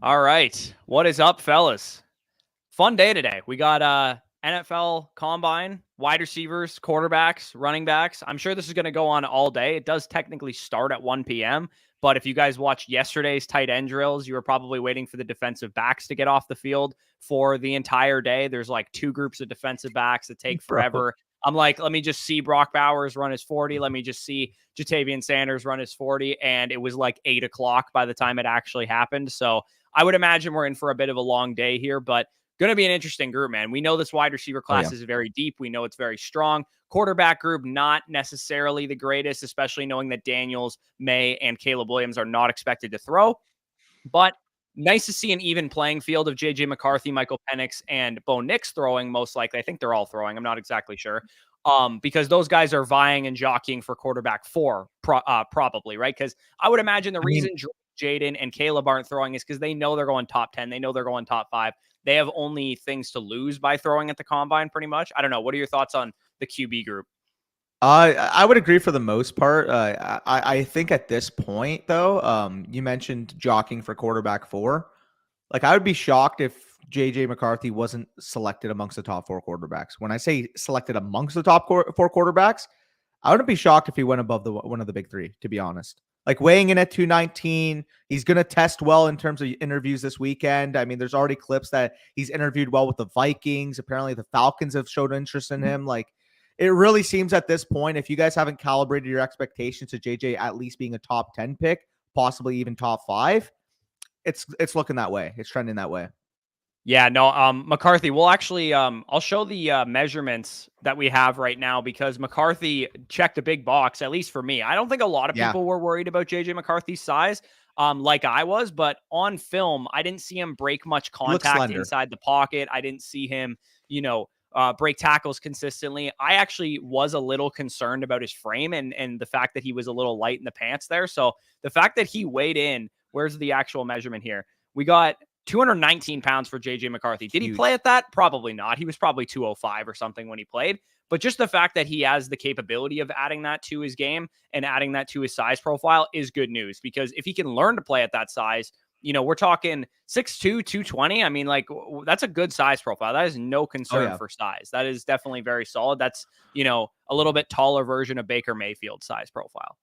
All right. What is up, fellas? Fun day today. We got NFL Combine, wide receivers, quarterbacks, running backs. I'm sure this is going to go on all day. It does technically start at 1 p.m., but if you guys watched yesterday's tight end drills, you were probably waiting for the defensive backs to get off the field for the entire day. There's like two groups of defensive backs that take Bro. forever. I'm like, let me just see Brock Bowers run his 40. Let me just see Jatavian Sanders run his 40. And it was like 8 o'clock by the time it actually happened. So I would imagine we're in for a bit of a long day here, but going to be an interesting group, man. We know this wide receiver class is very deep. We know it's very strong. Quarterback group, not necessarily the greatest, especially knowing that Daniels, May, and Caleb Williams are not expected to throw. But nice to see an even playing field of J.J. McCarthy, Michael Penix, and Bo Nix throwing, most likely. I think they're all throwing. I'm not exactly sure. Because those guys are vying and jockeying for quarterback 4, probably, right? Because I would imagine the reason Jaden and Caleb aren't throwing is because they know they're going top 10. They know they're going top 5. They have only things to lose by throwing at the combine, pretty much. I don't know. What are your thoughts on the QB group? I would agree for the most part. I think at this point, though, you mentioned jockeying for quarterback 4. Like, I would be shocked if J.J. McCarthy wasn't selected amongst the top 4 quarterbacks. When I say selected amongst the top 4 quarterbacks, I wouldn't be shocked if he went above one of the big 3, to be honest. Like, weighing in at 219, he's going to test well in terms of interviews this weekend. I mean, there's already clips that he's interviewed well with the Vikings. Apparently, the Falcons have showed interest in him. Like, it really seems at this point, if you guys haven't calibrated your expectations to JJ at least being a top 10 pick, possibly even top 5, it's looking that way. It's trending that way. Yeah, no, McCarthy, we'll actually, I'll show the measurements that we have right now because McCarthy checked a big box, at least for me. I don't think a lot of people were worried about JJ McCarthy's size, like I was, but on film, I didn't see him break much contact inside the pocket. I didn't see him, break tackles consistently. I actually was a little concerned about his frame and the fact that he was a little light in the pants there. So the fact that he weighed in, where's the actual measurement here? We got 219 pounds for J.J. McCarthy. Did he play at that? Probably not. He was probably 205 or something when he played. But just the fact that he has the capability of adding that to his game and adding that to his size profile is good news. Because if he can learn to play at that size, we're talking 6'2", 220. I mean, like, that's a good size profile. That is no concern for size. That is definitely very solid. That's, a little bit taller version of Baker Mayfield size profile.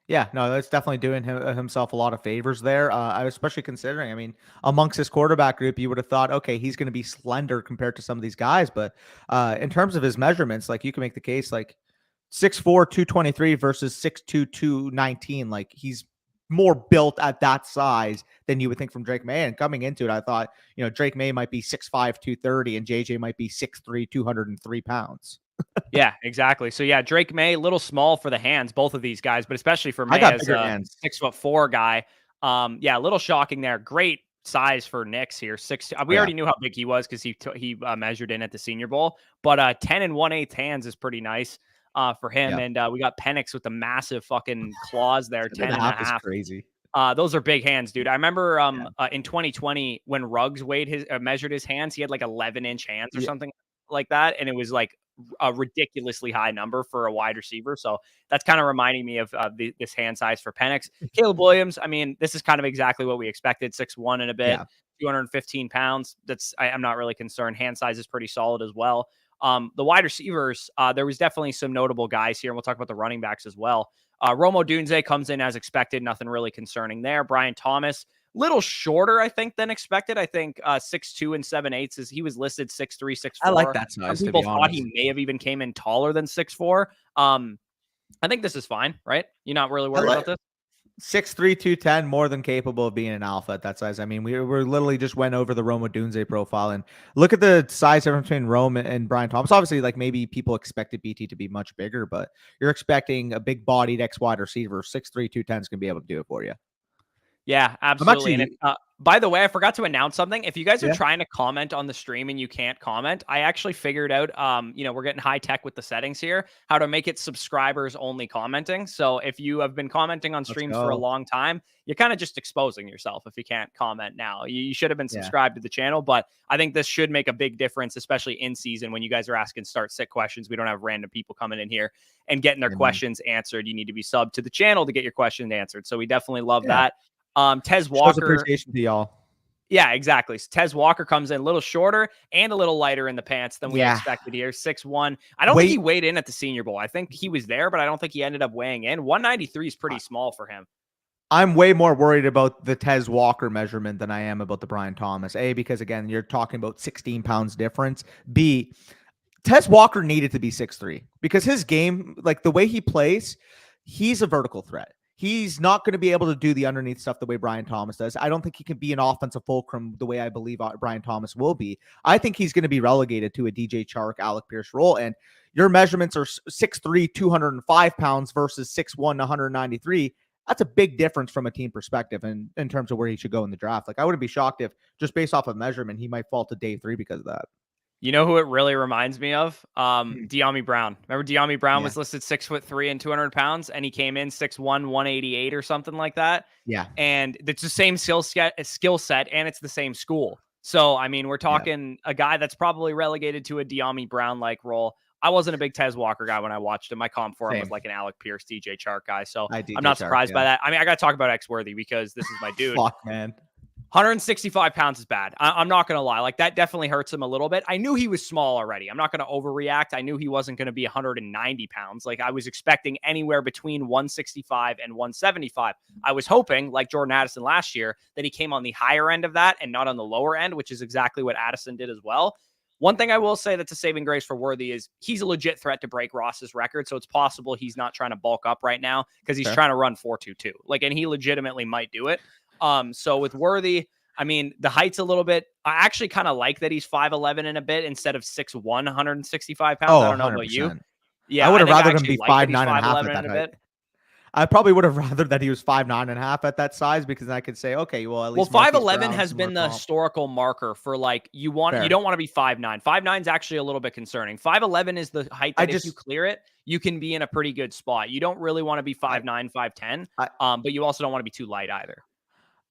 Yeah, no, that's definitely doing himself a lot of favors there. Especially considering, I mean, amongst his quarterback group, you would have thought, okay, he's going to be slender compared to some of these guys. But in terms of his measurements, like, you can make the case, like 6'4", 223 versus 6'2", 219. Like, he's more built at that size than you would think from Drake May. And coming into it, I thought, Drake May might be 6'5", 230, and JJ might be 6'3", 203 pounds. Yeah, exactly. So yeah, Drake May, a little small for the hands, both of these guys, but especially for May as a 6'4" guy. Yeah, a little shocking there. Great size for Nix here. We already knew how big he was because he measured in at the Senior Bowl, but 10 1/8 hands is pretty nice for him. And we got Penix with the massive fucking claws there. 10 and a half. Crazy. Those are big hands, dude. I remember in 2020 when Ruggs measured his hands, he had like 11-inch hands or something like that, and it was like a ridiculously high number for a wide receiver. So that's kind of reminding me of this hand size for Penix. Caleb Williams, I mean, this is kind of exactly what we expected. 6'1" and a bit, 215 pounds. I'm not really concerned. Hand size is pretty solid as well. The wide receivers, there was definitely some notable guys here, and we'll talk about the running backs as well. Romo Dunze comes in as expected. Nothing really concerning there. Brian Thomas, little shorter, I think, than expected. I think 6'2" and 7/8 he was listed 6'3", 6'4". I like that size. Some people thought he may have even came in taller than 6'4". I think this is fine, right? You're not really worried about this? 6'3", 210, more than capable of being an alpha at that size. I mean, we literally just went over the Roma Dunze profile and look at the size difference between Rome and Brian Thomas. Obviously, like, maybe people expected BT to be much bigger, but you're expecting a big-bodied X-wide receiver. 6'3", 210 is going to be able to do it for you. Yeah, absolutely. By the way, I forgot to announce something. If you guys are trying to comment on the stream and you can't comment, I actually figured out, we're getting high tech with the settings here, how to make it subscribers only commenting. So if you have been commenting on streams for a long time, you're kind of just exposing yourself if you can't comment now. You should have been subscribed to the channel, but I think this should make a big difference, especially in season when you guys are asking start-sit questions. We don't have random people coming in here and getting their questions answered. You need to be subbed to the channel to get your question answered. So we definitely love that. Tez Walker, appreciation to y'all. Yeah, exactly. So Tez Walker comes in a little shorter and a little lighter in the pants than we Yeah. expected here. 6'1". I don't think he Weight. weighed in at the Senior Bowl. I think he was there, but I don't think he ended up weighing in. 193 is pretty small for him. I'm way more worried about the Tez Walker measurement than I am about the Brian Thomas. A, because again, you're talking about 16 pounds difference. B, Tez Walker needed to be 6'3", because his game, like the way he plays, he's a vertical threat. He's not going to be able to do the underneath stuff the way Brian Thomas does. I don't think he can be an offensive fulcrum the way I believe Brian Thomas will be. I think he's going to be relegated to a DJ Chark, Alec Pierce role. And your measurements are 6'3", 205 pounds versus 6'1", 193. That's a big difference from a team perspective and in terms of where he should go in the draft. Like, I wouldn't be shocked if just based off of measurement, he might fall to day 3 because of that. You know who it really reminds me of? De'Ami Brown. Remember De'Ami Brown was listed 6'3" and 200 pounds, and he came in 6'1", 188 or something like that. Yeah. And it's the same skill set, and it's the same school. So, I mean, we're talking a guy that's probably relegated to a De'Ami Brown-like role. I wasn't a big Tez Walker guy when I watched him. My comp for him was like an Alec Pierce, DJ Chark guy. So I'm not surprised by that. I mean, I got to talk about X-Worthy because this is my dude. Fuck, man. 165 pounds is bad. I'm not going to lie. Like, that definitely hurts him a little bit. I knew he was small already. I'm not going to overreact. I knew he wasn't going to be 190 pounds. Like, I was expecting anywhere between 165 and 175. I was hoping, like Jordan Addison last year, that he came on the higher end of that and not on the lower end, which is exactly what Addison did as well. One thing I will say that's a saving grace for Worthy is he's a legit threat to break Ross's record. So it's possible he's not trying to bulk up right now because he's trying to run 4.22. Like, and he legitimately might do it. So with Worthy, I mean, the height's a little bit. I actually kind of like that he's 5'11" and a bit instead of 6'1", 165 pounds. I don't know 100%. about you. Yeah, I would have rather him be 5'9" and a half at that height. I probably would have rather that he was 5'9" and a half at that size, because I could say, okay, well, at least 5'11" has been the historical marker for, like, you don't want to be 5'9". 5'9" is actually a little bit concerning. 5'11" is the height that if you clear it, you can be in a pretty good spot. You don't really want to be 5'9", 5'10", but you also don't want to be too light either.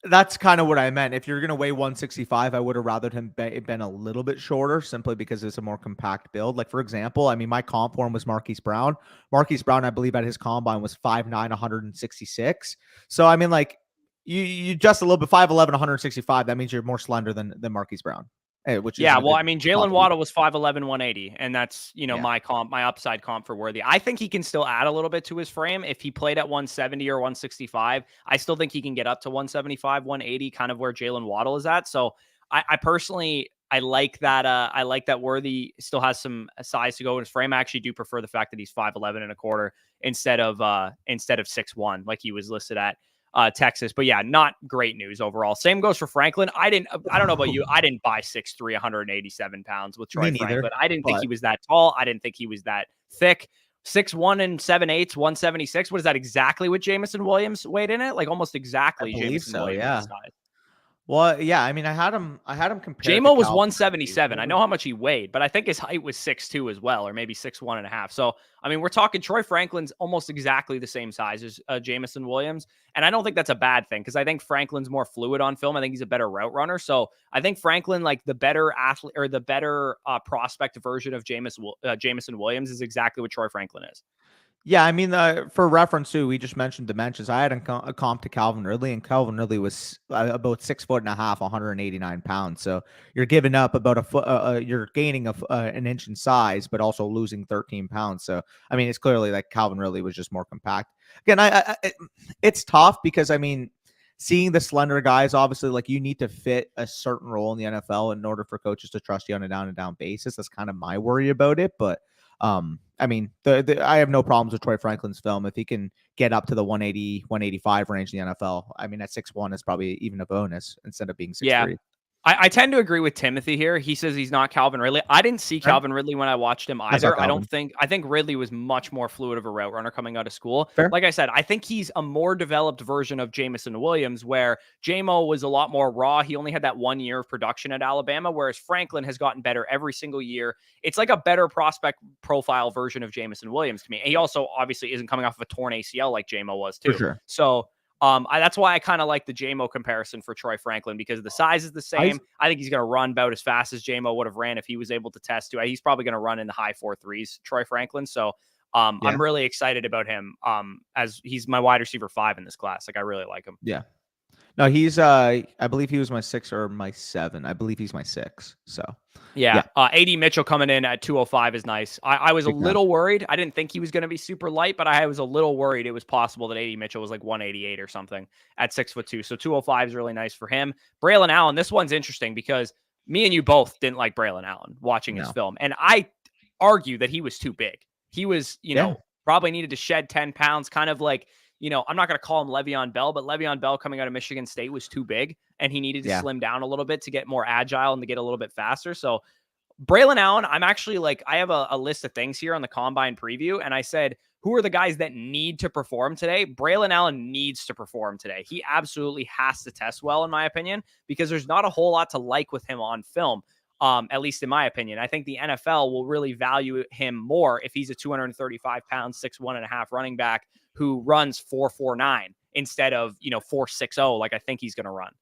That's kind of what I meant. If you're going to weigh 165, I would have rather him been a little bit shorter, simply because it's a more compact build. Like, for example, I mean, my comp for him was Marquise Brown. Marquise Brown, I believe, at his combine was 5'9", 166. So, I mean, like, you just a little bit, 5'11", 165. That means you're more slender than Marquise Brown. Which is well, I mean, Jalen Waddle was 5'11", 180, and that's, my upside comp for Worthy. I think he can still add a little bit to his frame. If he played at 170 or 165, I still think he can get up to 175, 180, kind of where Jalen Waddle is at. So I personally, I like that. I like that Worthy still has some size to go in his frame. I actually do prefer the fact that he's 5'11" and a quarter instead of 6'1", like he was listed at Texas. But yeah, not great news overall. Same goes for Franklin. I don't know about you. I didn't buy 6'3", 187 pounds with Troy Franklin. I didn't think he was that tall. I didn't think he was that thick. 6'1" and 7/8, 176. What is that, exactly what Jameson Williams weighed in it? Like, almost exactly. I believe Jameson so, Williams yeah. size. Well, yeah, I mean, I had him compared. JMO was 177. I know how much he weighed, but I think his height was 6'2" as well, or maybe 6'1" and a half. So, I mean, we're talking Troy Franklin's almost exactly the same size as Jameson Williams. And I don't think that's a bad thing, because I think Franklin's more fluid on film. I think he's a better route runner. So I think Franklin, like, the better athlete or the better prospect version of Jameson Williams is exactly what Troy Franklin is. Yeah, I mean, for reference too, we just mentioned dimensions. I had a comp to Calvin Ridley, and Calvin Ridley was about 6'1.5", 189 pounds. So you're giving up about a foot. You're gaining an inch in size, but also losing 13 pounds. So I mean, it's clearly like Calvin Ridley was just more compact. Again, it's tough because, I mean, seeing the slender guys, obviously, like, you need to fit a certain role in the NFL in order for coaches to trust you on a down and down basis. That's kind of my worry about it, but. I mean, I have no problems with Troy Franklin's film. If he can get up to the 180, 185 range in the NFL, I mean, at 6'1" is probably even a bonus instead of being 6'3". Yeah. I tend to agree with Timothy here. He says he's not Calvin Ridley. I didn't see Calvin Ridley when I watched him either. I think Ridley was much more fluid of a route runner coming out of school. Fair. Like I said, I think he's a more developed version of Jameson Williams, where JMO was a lot more raw. He only had that 1 year of production at Alabama, whereas Franklin has gotten better every single year. It's like a better prospect profile version of Jameson Williams to me. And he also obviously isn't coming off of a torn ACL like JMO was too. For sure. So that's why I kind of like the JMO comparison for Troy Franklin, because the size is the same. I think he's going to run about as fast as JMO would have ran if he was able to test to. He's probably going to run in the high 4.3s, Troy Franklin. So I'm really excited about him as he's my wide receiver 5 in this class. Like, I really like him. Yeah. No, he's I believe he was my 6 or my 7. I believe he's my 6. So yeah, Yeah, AD Mitchell coming in at 205 is nice. I was a big time. little worried. I didn't think he was going to be super light, but I was a little worried it was possible that AD Mitchell was like 188 or something at 6'2". So 205 is really nice for him. Braylon Allen, this one's interesting because me and you both didn't like Braylon Allen watching his No. film. And I argue that he was too big. He was, Yeah. probably needed to shed 10 pounds, kind of like, I'm not going to call him Le'Veon Bell, but Le'Veon Bell coming out of Michigan State was too big and he needed to Yeah. slim down a little bit to get more agile and to get a little bit faster. So Braylon Allen, I'm actually like, I have a list of things here on the combine preview, and I said, who are the guys that need to perform today? Braylon Allen needs to perform today. He absolutely has to test well, in my opinion, because there's not a whole lot to like with him on film. At least in my opinion. I think the NFL will really value him more if he's a 235 pound, 6'1.5" running back who runs 4.49 instead of 4.60 like I think he's going to run.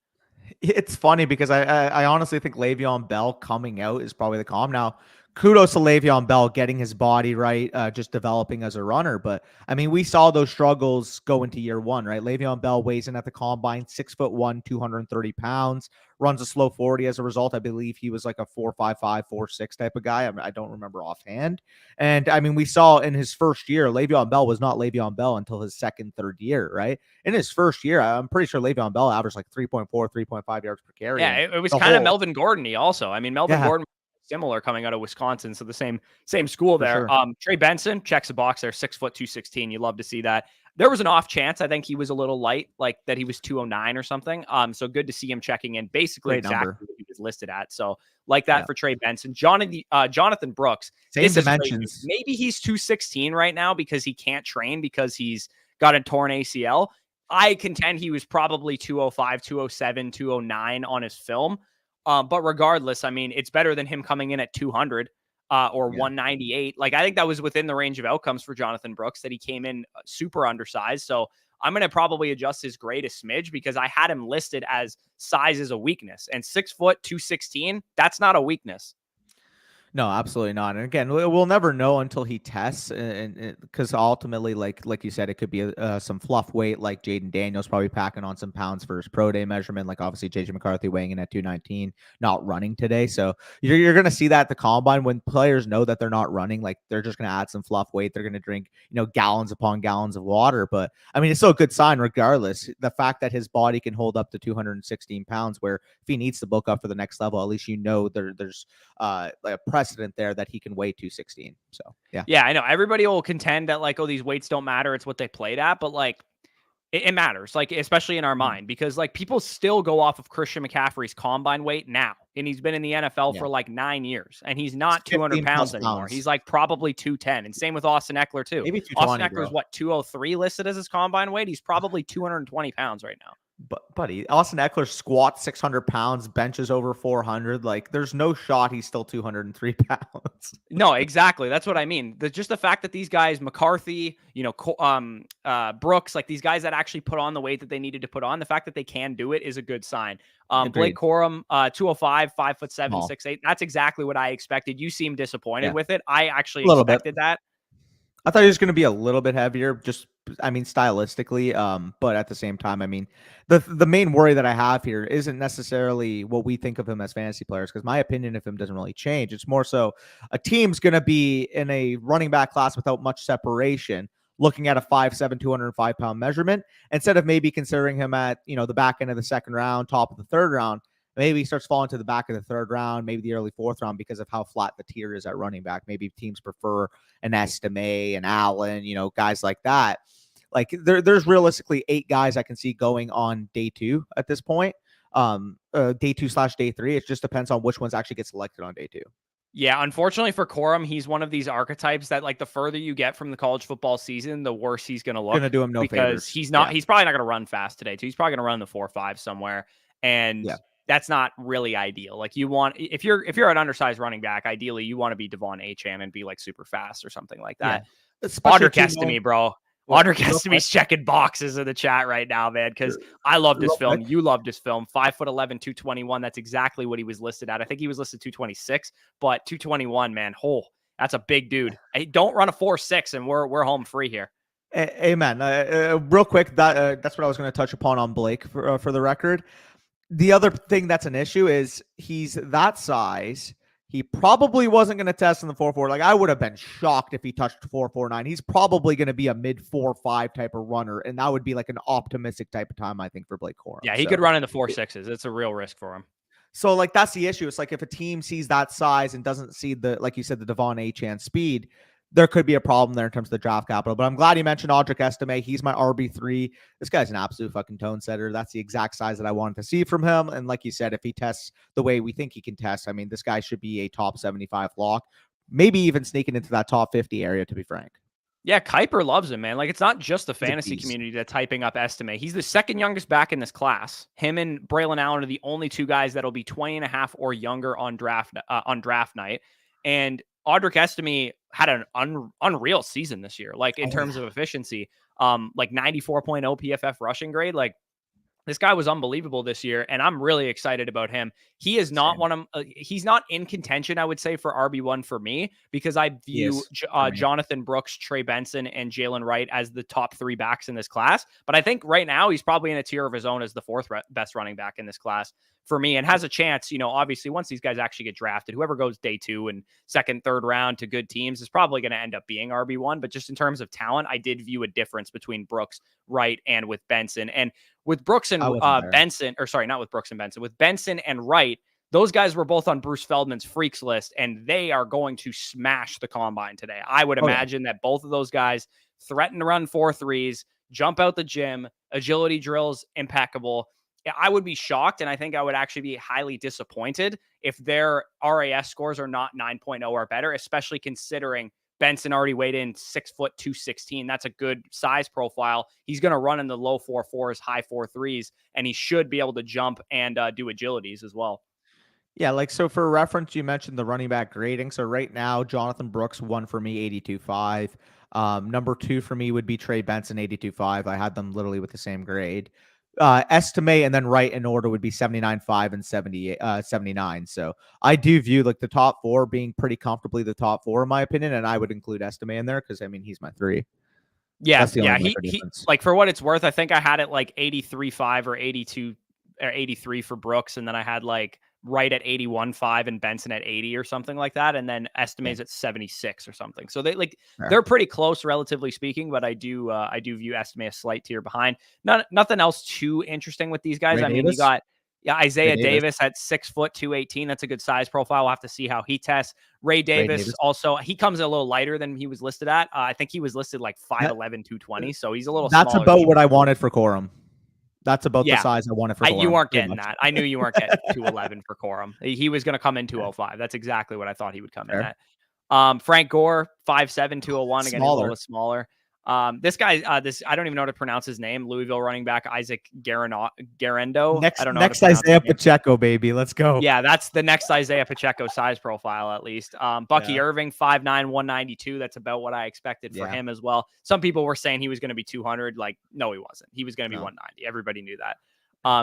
It's funny because I honestly think Le'Veon Bell coming out is probably the calm. Now, kudos to Le'Veon Bell getting his body right, just developing as a runner. But I mean, we saw those struggles go into year one, right? Le'Veon Bell weighs in at the combine, 6'1", 230 pounds, runs a slow 40 as a result. I believe he was like a 4.55, 4.6 type of guy. I don't remember offhand. And I mean, we saw in his first year, Le'Veon Bell was not Le'Veon Bell until his second, third year, right? In his first year, I'm pretty sure Le'Veon Bell averaged like 3.4, 3.5 yards per carry. Yeah, it was kind of Melvin Gordon-y also. I mean, Melvin Gordon similar coming out of Wisconsin, so the same school there. Sure. Trey Benson checks a box there, 6'2", 216. You love to see that. There was an off chance. I think he was a little light, like that he was 209 or something. So good to see him checking in basically exactly what he was listed at. So like that for Trey Benson. Jonathan Brooks. Same dimensions. Maybe he's 216 right now because he can't train because he's got a torn ACL. I contend he was probably 205, 207, 209 on his film. But regardless, I mean, it's better than him coming in at 200 or 198. Like, I think that was within the range of outcomes for Jonathan Brooks that he came in super undersized. So I'm going to probably adjust his grade a smidge because I had him listed as size is a weakness. And 6 foot, 216, that's not a weakness. No, absolutely not. And again, we'll never know until he tests, and because ultimately, like you said, it could be some fluff weight, like Jaden Daniels probably packing on some pounds for his pro day measurement. Like obviously, JJ McCarthy weighing in at 219, not running today. So you're going to see that at the combine when players know that they're not running. Like they're just going to add some fluff weight. They're going to drink gallons upon gallons of water. But I mean, it's still a good sign regardless. The fact that his body can hold up to 216 pounds, where if he needs to bulk up for the next level, at least there's like a precedent there that he can weigh 216. So yeah, I know everybody will contend that like, oh, these weights don't matter, it's what they played at, but like it matters, like especially in our mind, because like people still go off of Christian McCaffrey's combine weight now, and he's been in the NFL for like 9 years, and he's not 200 pounds anymore. He's like probably 210, and same with Austin Eckler too. Maybe 220. Austin Eckler is what, 203 listed as his combine weight. He's probably 220 pounds right now. But buddy, Austin Eckler squats 600 pounds, benches over 400. Like there's no shot he's still 203 pounds. No, exactly. That's what I mean. Just the fact that these guys, McCarthy, Brooks, like these guys that actually put on the weight that they needed to put on, the fact that they can do it is a good sign. Blake Corum, 205, 5'7", 6'8". That's exactly what I expected. You seem disappointed with it. I actually expected that. I thought he was going to be a little bit heavier, stylistically. But at the same time, I mean, the main worry that I have here isn't necessarily what we think of him as fantasy players, because my opinion of him doesn't really change. It's more so a team's going to be in a running back class without much separation, looking at a 5'7", 205-pound measurement, instead of maybe considering him at, the back end of the second round, top of the third round. Maybe he starts falling to the back of the third round, maybe the early fourth round, because of how flat the tier is at running back. Maybe teams prefer an Estime, an Allen, guys like that. Like there's realistically 8 guys I can see going on day 2 at this point. Day 2/day 3. It just depends on which ones actually get selected on day 2. Yeah, unfortunately for Corum, he's one of these archetypes that like the further you get from the college football season, the worse he's going to look. Going to do him no favors. He's probably not going to run fast today too. He's probably going to run the 4.5 somewhere. And that's not really ideal. Like you want, if you're an undersized running back, ideally you want to be Devon Achane and be like super fast or something like that. Audric Estime, bro. Audric Estime's checking boxes in the chat right now, man, because I love this film. You loved this film. 5'11", 221. That's exactly what he was listed at. I think he was listed 226, but 221, man. That's a big dude. Hey, don't run a 4.6 and we're home free here. Amen. Real quick, that's what I was going to touch upon on Blake for the record. The other thing that's an issue is he's that size. He probably wasn't going to test in the 4.4. Like, I would have been shocked if he touched 4.49. He's probably going to be a mid 4.5 type of runner, and that would be like an optimistic type of time, I think, for Blake Corum. Yeah, he could run in the 4.6s. It's a real risk for him. So, like, that's the issue. It's like if a team sees that size and doesn't see the, like you said, the Devon Achane speed, there could be a problem there in terms of the draft capital. But I'm glad you mentioned Audric Estime. He's my RB3. This guy's an absolute fucking tone setter. That's the exact size that I wanted to see from him. And like you said, if he tests the way we think he can test, I mean, this guy should be a top 75 lock, maybe even sneaking into that top 50 area, to be frank. Yeah, Kuiper loves him, man. Like, it's not just the fantasy community that's hyping up Estime. He's the second youngest back in this class. Him and Braylon Allen are the only two guys that'll be 20 and a half or younger on draft night. And Audric Estime had an unreal season this year, like in terms of efficiency, like 94.0 PFF rushing grade. Like, this guy was unbelievable this year, and I'm really excited about him. He is not he's not in contention, I would say, for RB1 for me, because I view Jonathan Brooks, Trey Benson, and Jalen Wright as the top three backs in this class. But I think right now he's probably in a tier of his own as the fourth best running back in this class for me, and has a chance, obviously once these guys actually get drafted, whoever goes day 2 and second, third round to good teams is probably going to end up being RB1. But just in terms of talent, I did view a difference between Brooks, Wright, and with Benson. And with Brooks and Benson, or sorry, not with Brooks and Benson, with Benson and Wright, those guys were both on Bruce Feldman's freaks list, and they are going to smash the combine today. I would imagine that both of those guys threaten to run 4.3s, jump out the gym, agility drills, impeccable. I would be shocked, and I think I would actually be highly disappointed if their RAS scores are not 9.0 or better, especially considering Benson already weighed in 6 foot 216. That's a good size profile. He's going to run in the low 4.4s, high 4.3s, and he should be able to jump and do agilities as well. Yeah, like, so for reference, you mentioned the running back grading. So right now, Jonathan Brooks won for me 82.5. Number 2 for me would be Trey Benson, 82.5. I had them literally with the same grade. Estime and then Wright in order would be 79.5 and 79. So I do view like the top 4 being pretty comfortably the top 4 in my opinion, and I would include Estime in there because I mean he's my 3. Yeah, he like, for what it's worth, I think I had it like 83.5 or 82 or 83 for Brooks, and then I had like Wright at 81.5 and Benson at 80 or something like that, and then Estime's at 76 or something. So they're pretty close relatively speaking, but I do view Estime a slight tier behind. Nothing else too interesting with these guys. You got Isaiah Davis at 6 foot 218. That's a good size profile. We'll have to see how he tests. Ray Davis also, he comes a little lighter than he was listed at. I think he was listed like 5'11", 220. So he's a little. That's smaller about what I wanted for Corum. That's about the size I wanted for Corum. You weren't getting that. I knew you weren't getting 211 for Corum. He was going to come in 205. That's exactly what I thought he would come in at. Frank Gore, 5'7", 201. Again, a little bit smaller. This guy, I don't even know how to pronounce his name. Louisville running back Isaac Garendo. Next Isaiah Pacheco, baby. Let's go. Yeah, that's the next Isaiah Pacheco size profile, at least. Bucky Irving, 5'9", 192. That's about what I expected for him as well. Some people were saying he was going to be 200. Like, no, he wasn't. He was going to be 190. Everybody knew that.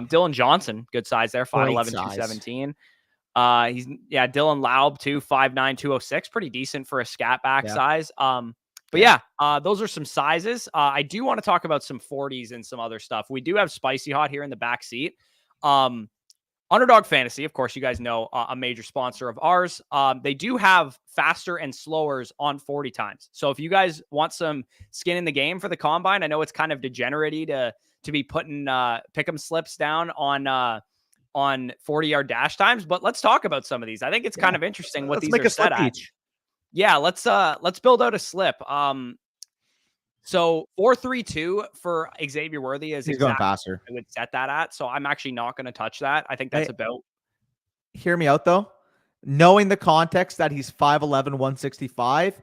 Dylan Johnson, good size there, 5'11", 217. Dylan Laub too, 5'9", 206. Pretty decent for a scat back size. But those are some sizes. I do want to talk about some 40s and some other stuff. We do have Spicy Hot here in the back seat. Underdog Fantasy, of course, you guys know, a major sponsor of ours. They do have faster and slowers on 40 times. So if you guys want some skin in the game for the combine, I know it's kind of degenerate to be putting pick'em slips down on 40-yard dash times, but let's talk about some of these. I think it's kind of interesting what these are set at. Yeah, let's build out a slip. So 4.32 for Xavier Worthy is going faster. I would set that at. So I'm actually not going to touch that. I think that's about. Hear me out though. Knowing the context that he's 5'11", 165,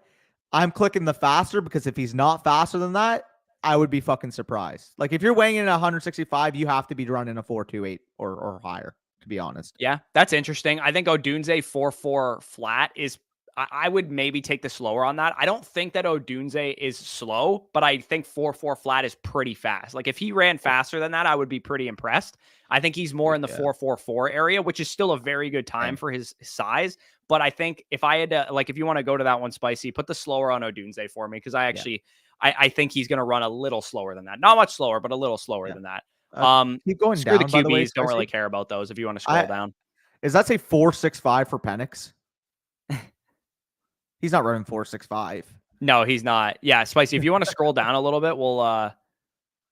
I'm clicking the faster because if he's not faster than that, I would be fucking surprised. Like if you're weighing in at 165, you have to be running a 4.28 or higher, to be honest. Yeah, that's interesting. I think Odunze 4.4 flat is. I would maybe take the slower on that. I don't think that Odunze is slow, but I think 4.4 flat is pretty fast. Like if he ran faster than that, I would be pretty impressed. I think he's more in the 4.44 area, which is still a very good time for his size. But I think if I had to, like, if you want to go to that one, Spicy, put the slower on Odunze for me. Cause I actually, I think he's going to run a little slower than that. Not much slower, but a little slower than that. Keep going Screw down, the by the way, QBs. Don't Spicy. really care about those if you want to scroll down. Is that say 4.65 for Penix? He's not running 4.65. No, he's not. Yeah, Spicy, if you want to scroll down a little bit, we'll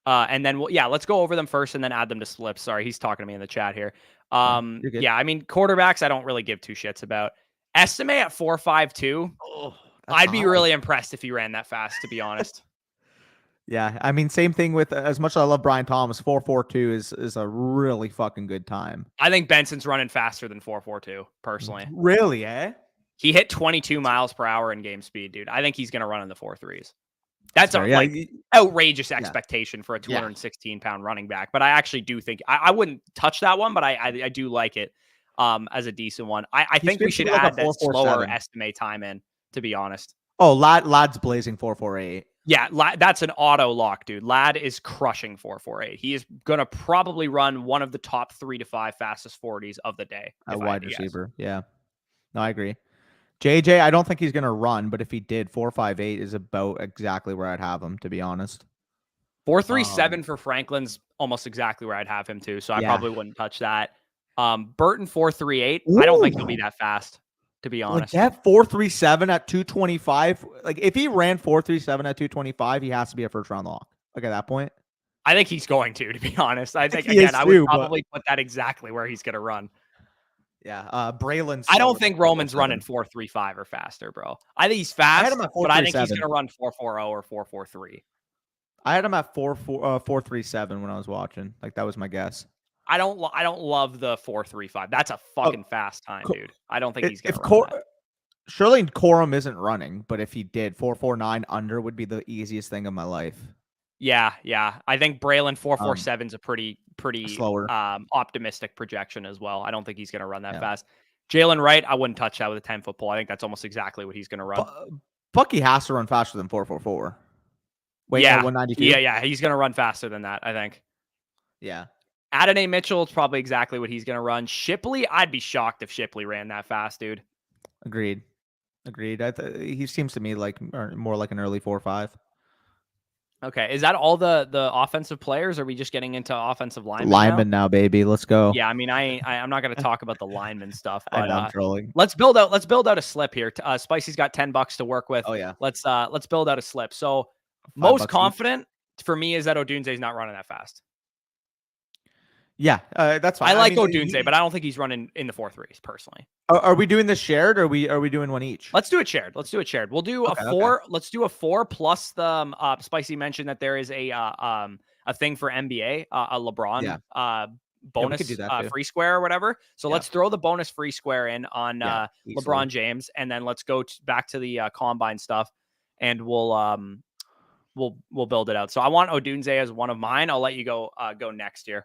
and then let's go over them first and then add them to slips. Sorry, he's talking to me in the chat here. Yeah, I mean, quarterbacks I don't really give two shits about. Estimate at 4.52. Oh, I'd be really impressed if he ran that fast, to be honest. Yeah, I mean, same thing with, as much as I love Brian Thomas, 4.42 is a really fucking good time. I think Benson's running faster than 4.42, personally. Really, eh? He hit 22 miles per hour in game speed, dude. I think he's going to run in the 4.3s. That's a outrageous expectation for a 216-pound running back. But I actually do think I wouldn't touch that one, but I do like it as a decent one. I think we should add that slower estimate time in, to be honest. Oh, Lad's blazing 4.48. Yeah, that's an auto lock, dude. Lad is crushing 4.48. He is going to probably run one of the top 3 to 5 fastest 40s of the day. A wide receiver. Yeah. No, I agree. JJ, I don't think he's going to run, but if he did, 4.58 is about exactly where I'd have him, to be honest. 4.37 for Franklin's almost exactly where I'd have him too, so I probably wouldn't touch that. Burton 4.38. I don't think he'll be that fast, to be honest. Like that 4.37 at 225. Like if he ran 4.37 at 225, he has to be a first round lock. Like at that point, I think he's going to be honest. I think again, I would probably put that exactly where he's going to run. Yeah, Braylon's. I don't think Roman's running 4.35 or faster, bro. I think he's fast, but I think he's going to run 4.40 or 4.43. I had him at 4.37 when I was watching. Like that was my guess. I don't love the 4.35. That's a fucking fast time, dude. I don't think he's going to run that. Surely Corum isn't running, but if he did, 4.49 under would be the easiest thing of my life. Yeah. I think Braylon 4.47 is a pretty slower, optimistic projection as well. I don't think he's going to run that fast. Jalen Wright, I wouldn't touch that with a 10-foot pole. I think that's almost exactly what he's going to run. Pucky has to run faster than 4.44. Wait, yeah, 192. Yeah, he's going to run faster than that, I think. Yeah. Adonai Mitchell is probably exactly what he's going to run. Shipley, I'd be shocked if Shipley ran that fast, dude. Agreed. He seems to me like more like an early 4.5. Okay, is that all the offensive players? Or are we just getting into offensive linemen now, baby? Let's go. Yeah, I mean, I'm not going to talk about the lineman stuff, but I'm trolling. Let's build out a slip here. Spicy's got $10 to work with. Oh yeah, let's build out a slip. So most confident for me is that Odunze's not running that fast. Yeah, that's fine. I like Odunze, but I don't think he's running in the 4.3s personally. Are we doing this shared, or are we doing one each? Let's do it shared. We'll do a 4. Okay. Let's do a 4 plus the Spicy mentioned that there is a thing for NBA, a LeBron bonus free square or whatever. So let's throw the bonus free square in on LeBron James, and then let's go back to the combine stuff, and we'll build it out. So I want Odunze as one of mine. I'll let you go next here.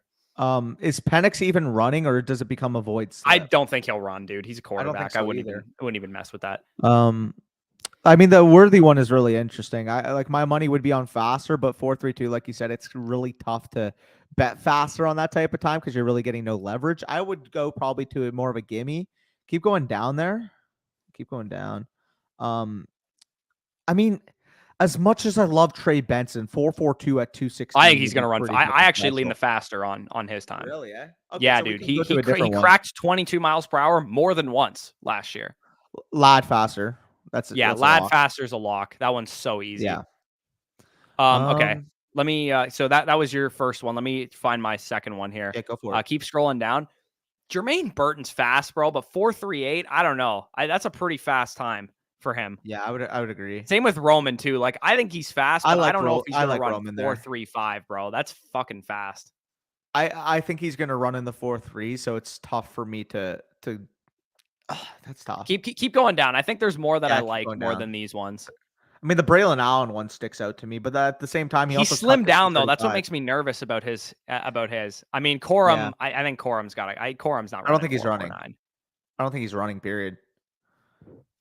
Is Penix even running, or does it become a void slip? I don't think he'll run, dude. He's a quarterback. I wouldn't even mess with that. I mean, the Worthy one is really interesting. I like my money would be on faster, but 4.32, like you said, it's really tough to bet faster on that type of time because you're really getting no leverage. I would go probably to more of a gimme. Keep going down there. Keep going down. I mean, as much as I love Trey Benson, 4.42 at 260. I think he's going to run. I actually lean the faster on his time. Really? Yeah. Okay, yeah, so dude. He cracked 22 miles per hour more than once last year. Lad faster. That's Lad faster is a lock. That one's so easy. Yeah. Okay. Let me. So that was your first one. Let me find my second one here. Yeah, go for it. Keep scrolling down. Jermaine Burton's fast, bro, but 4.38. I don't know. That's a pretty fast time for him. Yeah, I would agree. Same with Roman too. Like I think he's fast, but I don't know if he's gonna run 4.35, bro. That's fucking fast. I think he's gonna run in the 4.3, so it's tough for me to. That's tough. Keep going down. I think there's more that I like more than these ones. I mean, the Braylon Allen one sticks out to me, but at the same time, he also slimmed down though. That's what makes me nervous about his. I mean, Corum. Yeah. I think Corum's got it. Corum's not running. I don't think he's running. I don't think he's running. Period.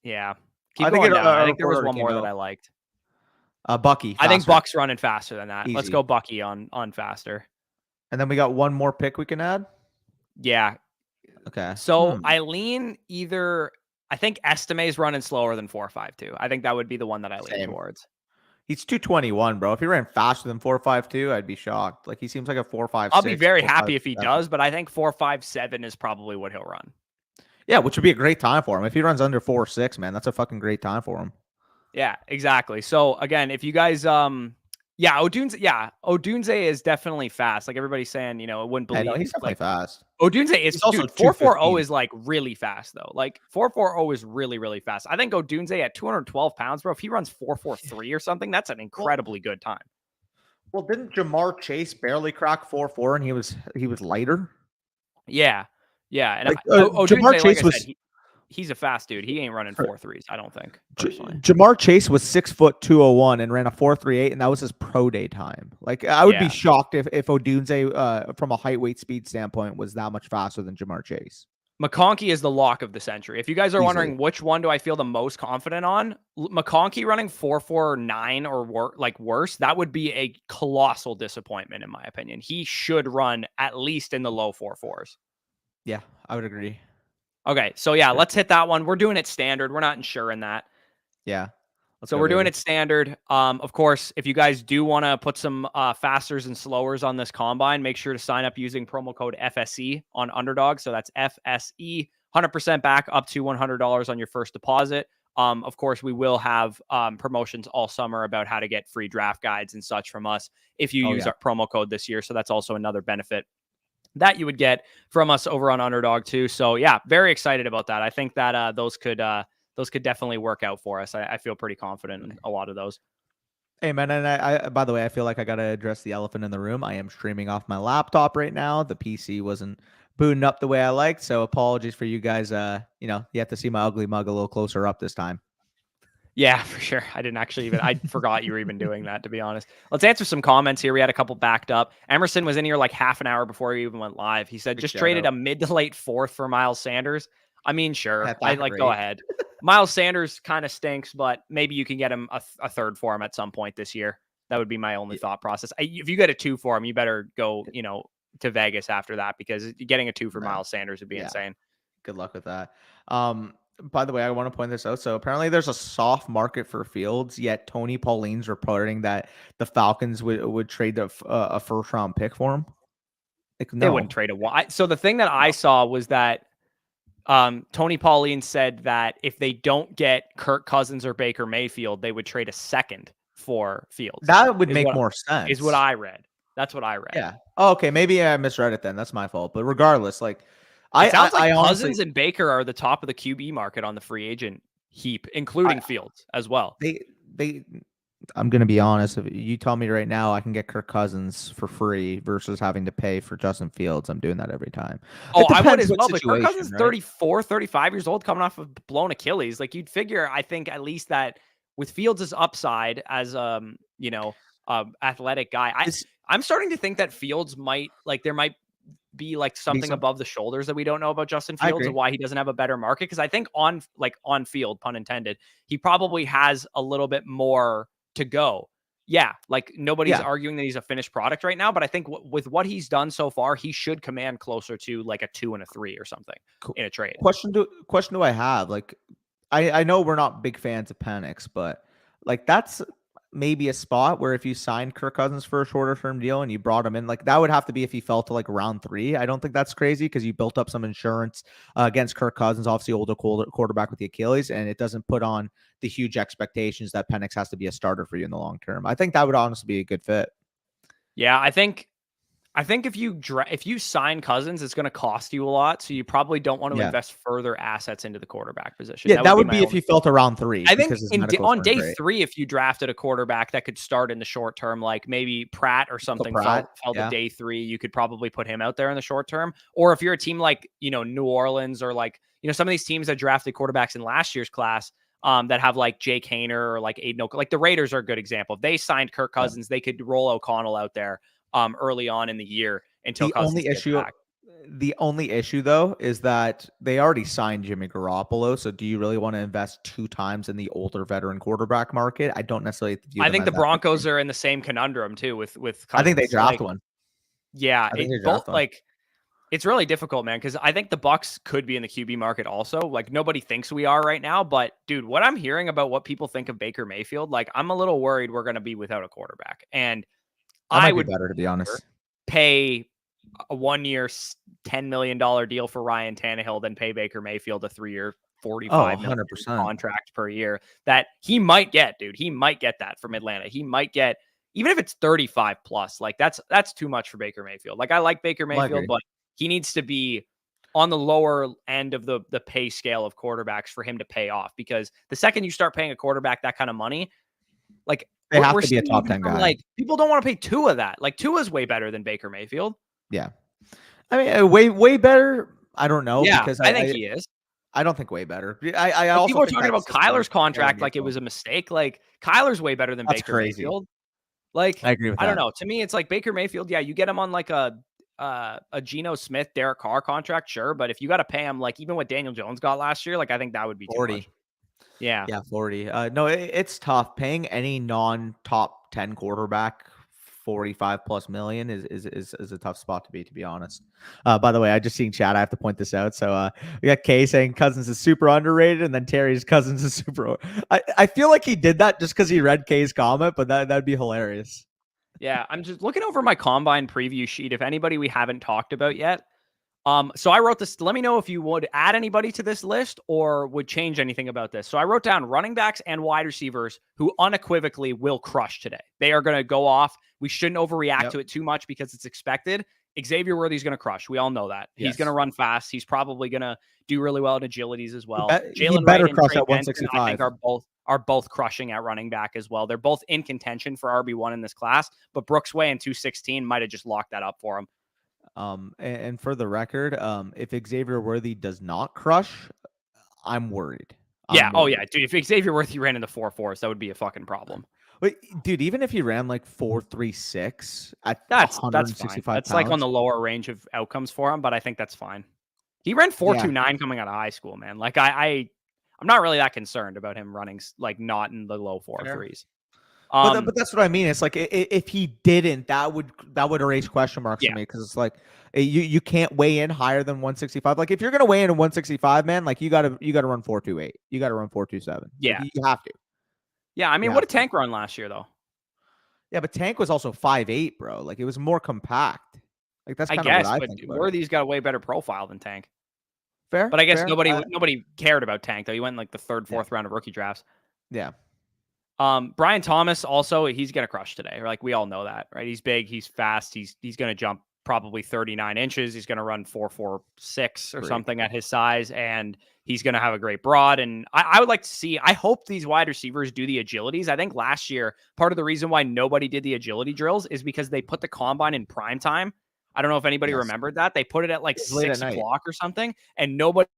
Yeah. I think there was one more that I liked. Bucky. Faster. I think Buck's running faster than that. Easy. Let's go Bucky on faster. And then we got one more pick we can add. Yeah. Okay. So I lean either. I think Estime's running slower than 4.52. I think that would be the one that I lean towards. He's 221, bro. If he ran faster than 4.52, I'd be shocked. Like, he seems like a 4.56. I'll be very happy if he 4.57. does, but I think 4.57 is probably what he'll run. Yeah, which would be a great time for him. If he runs under 4.6, man, that's a fucking great time for him. Yeah, exactly. So again, if you guys Odunze is definitely fast. Like everybody's saying, it wouldn't believe. No, he's definitely fast. Odunze is also dude, 4.40 215. is like really fast though. Like 4.40 is really, really fast. I think Odunze at 212 pounds, bro, if he runs 4.43 or something, that's an incredibly good time. Well, didn't Jamar Chase barely crack 4.4 and he was lighter? Yeah. Yeah. And like, Odunze, Jamar Chase like I said, he's a fast dude. He ain't running 4.3s, I don't think. Jamar Chase was 6'201" and ran a 4.38, and that was his pro day time. Like, I would be shocked if Odunze, from a height, weight, speed standpoint, was that much faster than Jamar Chase. McConkey is the lock of the century. If you guys are wondering which one do I feel the most confident on, McConkey running 4.49 or worse, that would be a colossal disappointment in my opinion. He should run at least in the low 4.4s. Yeah, I would agree. Okay, so yeah, let's hit that one. We're doing it standard. We're not insuring that. Yeah. So we're doing it standard. Of course, if you guys do want to put some fasters and slowers on this combine, make sure to sign up using promo code FSE on Underdog. So that's FSE, 100% back up to $100 on your first deposit. Of course, we will have promotions all summer about how to get free draft guides and such from us if you use our promo code this year. So that's also another benefit that you would get from us over on Underdog too. So yeah, very excited about that. I think that those could definitely work out for us. I feel pretty confident in a lot of those. Hey, man, and I by the way, I feel like I got to address the elephant in the room. I am streaming off my laptop right now. The PC wasn't booting up the way I liked, so apologies for you guys. You have to see my ugly mug a little closer up this time. Yeah, for sure. I forgot you were even doing that, to be honest. Let's answer some comments here. We had a couple backed up. Emerson was in here like half an hour before he even went live. He said, just traded a mid to late fourth for Miles Sanders. I mean, sure. Go ahead. Miles Sanders kind of stinks, but maybe you can get him a third for him at some point this year. That would be my only thought process. If you get a 2 for him, you better go, to Vegas after that, because getting a 2 for Miles Sanders would be insane. Good luck with that. By the way, I want to point this out. So apparently there's a soft market for Fields, yet Tony Pauline's reporting that the Falcons would trade a first round pick for him. Like, no. They wouldn't trade so the thing that I saw was that Tony Pauline said that if they don't get Kirk Cousins or Baker Mayfield, they would trade a second for Fields. That would make more sense. Is what I read. That's what I read. Yeah. Oh, okay. Maybe I misread it then. That's my fault. But regardless, like, it sounds like Cousins and Baker are the top of the QB market on the free agent heap, including Fields as well. I'm going to be honest. If you tell me right now I can get Kirk Cousins for free versus having to pay for Justin Fields, I'm doing that every time. Oh, I would as well. But Kirk Cousins is 34, 35 years old, coming off of blown Achilles. Like, you'd figure, I think, at least that with Fields' upside as athletic guy, I'm starting to think that Fields there might be like something above the shoulders that we don't know about Justin Fields and why he doesn't have a better market. Because I think on field, pun intended, he probably has a little bit more to go. Yeah, like nobody's arguing that he's a finished product right now, but I think with what he's done so far, he should command closer to like a 2 and a 3 or something in a trade. Question do I have? Like, I know we're not big fans of panics, but like that's maybe a spot where if you signed Kirk Cousins for a shorter term deal and you brought him in, like that would have to be if he fell to like round 3. I don't think that's crazy because you built up some insurance against Kirk Cousins, obviously older quarterback with the Achilles, and it doesn't put on the huge expectations that Penix has to be a starter for you in the long term. I think that would honestly be a good fit. Yeah, I think if you sign Cousins, it's going to cost you a lot, so you probably don't want to invest further assets into the quarterback position. Yeah, that would be if he fell to round 3. I think on day 3, if you drafted a quarterback that could start in the short term, like maybe Pratt or something, fell to day 3, you could probably put him out there in the short term. Or if you're a team like New Orleans or like some of these teams that drafted quarterbacks in last year's class, that have like Jake Haener or like Aiden O'Connell, like the Raiders are a good example. If they signed Kirk Cousins, they could roll O'Connell out there early on in the year until Cousins gets back. The only issue though is that they already signed Jimmy Garoppolo. So do you really want to invest 2 times in the older veteran quarterback market? I don't necessarily. I think the Broncos are in the same conundrum too with Cousins. I think they draft one. Yeah, It's really difficult, man, because I think the Bucks could be in the QB market also. Like, nobody thinks we are right now, but dude, what I'm hearing about what people think of Baker Mayfield, like, I'm a little worried we're going to be without a quarterback. And That I might be would better, to be honest. pay a 1-year, $10 million deal for Ryan Tannehill than pay Baker Mayfield a 3-year, $45 million 100%. contract per year that he might get, dude. He might get that from Atlanta. He might get, even if it's 35 plus, like that's too much for Baker Mayfield. Like, I like Baker Mayfield, but he needs to be on the lower end of the pay scale of quarterbacks for him to pay off, because the second you start paying a quarterback that kind of money, like, They have we're to be a seeing top even 10 from, guy. like, people don't want to pay Tua that. Like, Tua's way better than Baker Mayfield. Yeah. I mean, way better. I don't know, Yeah, because I think he is. I don't think way better. I Like, also people are think talking that about system Kyler's contract carrying like it Mayfield. was a mistake. Like, Kyler's way better than That's Baker crazy. Mayfield. Like, I agree with I don't that. know. To me, it's like Baker Mayfield. Yeah, you get him on like a Geno Smith, Derek Carr contract, sure. But if you got to pay him, like, even what Daniel Jones got last year, like, I think that would be too 40. much. Yeah. Yeah, 40. No, it's tough. Paying any non-top 10 quarterback 45 plus million is a tough spot to be honest. By the way, I just seen chat. I have to point this out. So we got Kay saying Cousins is super underrated, and then Terry's Cousins is super. I feel like he did that just because he read Kay's comment, but that'd be hilarious. Yeah, I'm just looking over my combine preview sheet. If anybody we haven't talked about yet. So I wrote this. Let me know if you would add anybody to this list or would change anything about this. So I wrote down running backs and wide receivers who unequivocally will crush today. They are going to go off. We shouldn't overreact to it too much because it's expected. Xavier Worthy's going to crush. We all know that. He's going to run fast. He's probably going to do really well in agilities as well. Jalen better Wright and crush Trey at Benson, 165. I think, are both crushing at running back as well. They're both in contention for RB1 in this class, but Brooks Way in 216 might have just locked that up for him. And for the record, if Xavier Worthy does not crush, I'm worried. Oh yeah, dude. If Xavier Worthy ran in the 4.4s, that would be a fucking problem. Wait, dude, even if he ran like 4.36 at that's 165 fine. That's pounds, like on the lower range of outcomes for him, but I think that's fine. He ran 4.29 coming out of high school, man. Like, I'm not really that concerned about him running like not in the low 4.3s. But that's what I mean. It's like if he didn't, that would raise question marks for me, because it's like you can't weigh in higher than 165. Like, if you're gonna weigh in at 165, man, like you gotta run 4.28. You gotta run 4.27. Yeah, like, you have to. Yeah, I mean, what did Tank run last year though? Yeah, but Tank was also 5'8", bro. Like, it was more compact. Like, that's kind of what I think. Worthy's got a way better profile than Tank. Fair, but I guess nobody cared about Tank though. He went in like the third, fourth round of rookie drafts. Yeah. Brian Thomas also, he's gonna crush today. Like, we all know that, right? He's big, he's fast, he's gonna jump probably 39 inches. He's gonna run 4.46 or something at his size, and he's gonna have a great broad. And I would like to see. I hope these wide receivers do the agilities. I think last year part of the reason why nobody did the agility drills is because they put the combine in prime time. I don't know if anybody remembered that. They put it at like 6 o'clock or something, and nobody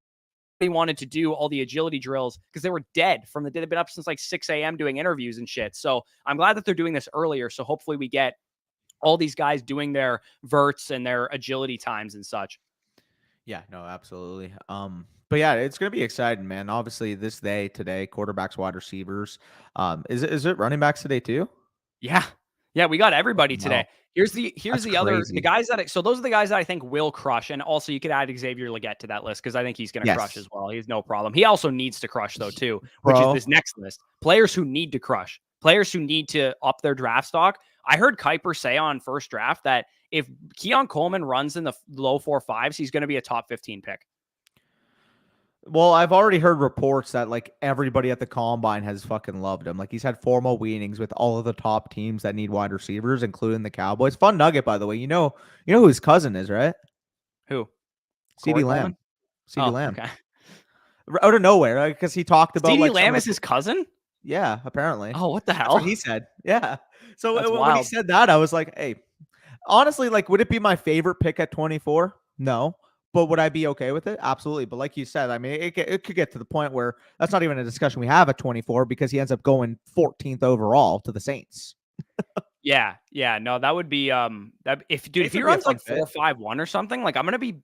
wanted to do all the agility drills because they were dead from the day. They've been up since like 6 a.m. doing interviews and shit. So I'm glad that they're doing this earlier. So hopefully we get all these guys doing their verts and their agility times and such. Yeah, no, absolutely. But yeah, it's gonna be exciting, man. Obviously, this day today, quarterbacks, wide receivers. Is it running backs today too? Yeah, we got everybody today. Here's the other guys so those are the guys that I think will crush. And also you could add Xavier Legette to that list because I think he's going to crush as well. He's no problem. He also needs to crush though too, which is this next list. Players who need to crush, players who need to up their draft stock. I heard Kuiper say on first draft that if Keon Coleman runs in the low 4.5s, he's going to be a top 15 pick. Well, I've already heard reports that like everybody at the combine has fucking loved him. Like, he's had formal meetings with all of the top teams that need wide receivers, including the Cowboys. Fun nugget, by the way. You know who his cousin is, right? Who? CeeDee Lamb. CeeDee Lamb. Okay. Out of nowhere, because he talked about CeeDee Lamb is his cousin? Yeah, apparently. Oh, what the hell? That's what he said. Yeah. So when wild. he said that, I was like, hey, honestly, like, would it be my favorite pick at 24? No. But would I be okay with it? Absolutely. But like you said, I mean, it could get to the point where that's not even a discussion we have at 24 because he ends up going 14th overall to the Saints. Yeah. No, that would be if he runs like 4.51 or something, like, I'm gonna be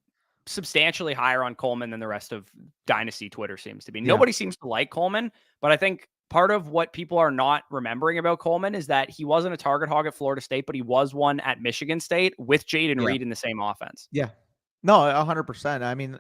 substantially higher on Coleman than the rest of Dynasty Twitter seems to be. Nobody seems to like Coleman, but I think part of what people are not remembering about Coleman is that he wasn't a target hog at Florida State, but he was one at Michigan State with Jaden Reed in the same offense. Yeah. No, 100%. I mean,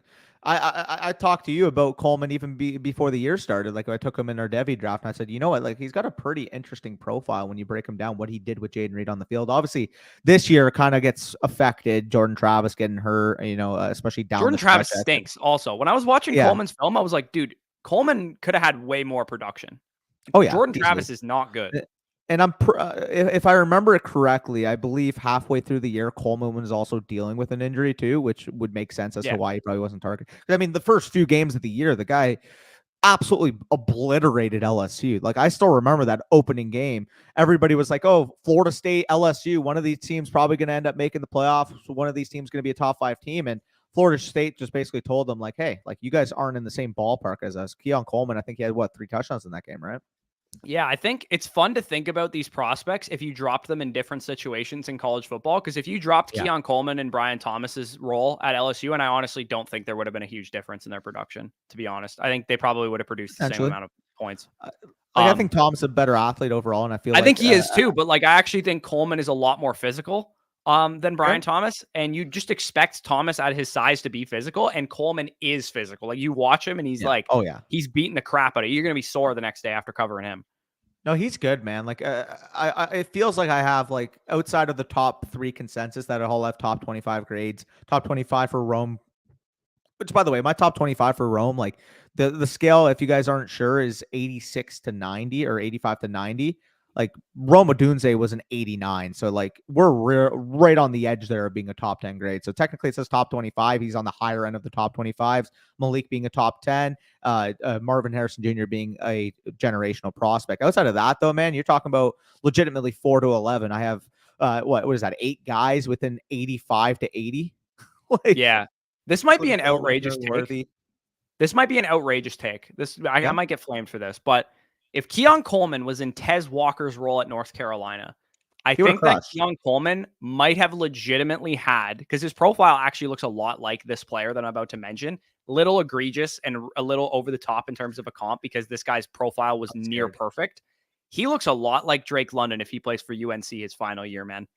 I talked to you about Coleman even before the year started. Like I took him in our Devy draft, and I said, you know what? Like he's got a pretty interesting profile when you break him down. What he did with Jaden Reed on the field. Obviously, this year kind of gets affected. Jordan Travis getting hurt. Especially down Jordan the stretch. Travis stinks. Also, when I was watching Yeah. Coleman's film, I was like, dude, Coleman could have had way more production. Oh yeah, Jordan easily. Travis is not good. And if I remember it correctly, I believe halfway through the year, Coleman was also dealing with an injury too, which would make sense as to why he probably wasn't targeted. I mean, the first few games of the year, the guy absolutely obliterated LSU. Like I still remember that opening game. Everybody was like, "Oh, Florida State, LSU, one of these teams probably going to end up making the playoffs. One of these teams going to be a top 5 team." And Florida State just basically told them like, "Hey, like you guys aren't in the same ballpark as us." Keon Coleman, I think he had 3 touchdowns in that game, right? Yeah, I think it's fun to think about these prospects if you dropped them in different situations in college football. Because if you dropped Yeah. Keon Coleman and Brian Thomas's role at LSU, and I honestly don't think there would have been a huge difference in their production, to be honest. I think they probably would have produced the same Potentially. amount of points. I think Tom's a better athlete overall, and I feel I think like he is too, but like I actually think Coleman is a lot more physical than Brian sure. Thomas, and you just expect Thomas at his size to be physical, and Coleman is physical. Like you watch him, and he's like, oh yeah, he's beating the crap out of you. You're gonna be sore the next day after covering him. no, he's good, man. Like it feels like I have like outside of the top 3 consensus that all have top 25 grades, top 25 for Rome. Which, by the way, my top 25 for Rome, like the scale, if you guys aren't sure, is 86 to 90 or 85 to 90. Like Rome Odunze was an 89. So like we're right on the edge there of being a top 10 grade. So technically it says top 25. He's on the higher end of the top 25s. Malik being a top 10. Marvin Harrison Jr. being a generational prospect. Outside of that, though, man, you're talking about legitimately 4 to 11. I have, what is that, 8 guys within 85 to 80? Like, yeah. This might be an outrageous take. This might be an outrageous take. I might get flamed for this, but if Keon Coleman was in Tez Walker's role at North Carolina, I think that Keon Coleman might have legitimately had, because his profile actually looks a lot like this player that I'm about to mention, little egregious and a little over the top in terms of a comp, because this guy's profile was near perfect. He looks a lot like Drake London if he plays for UNC his final year, man.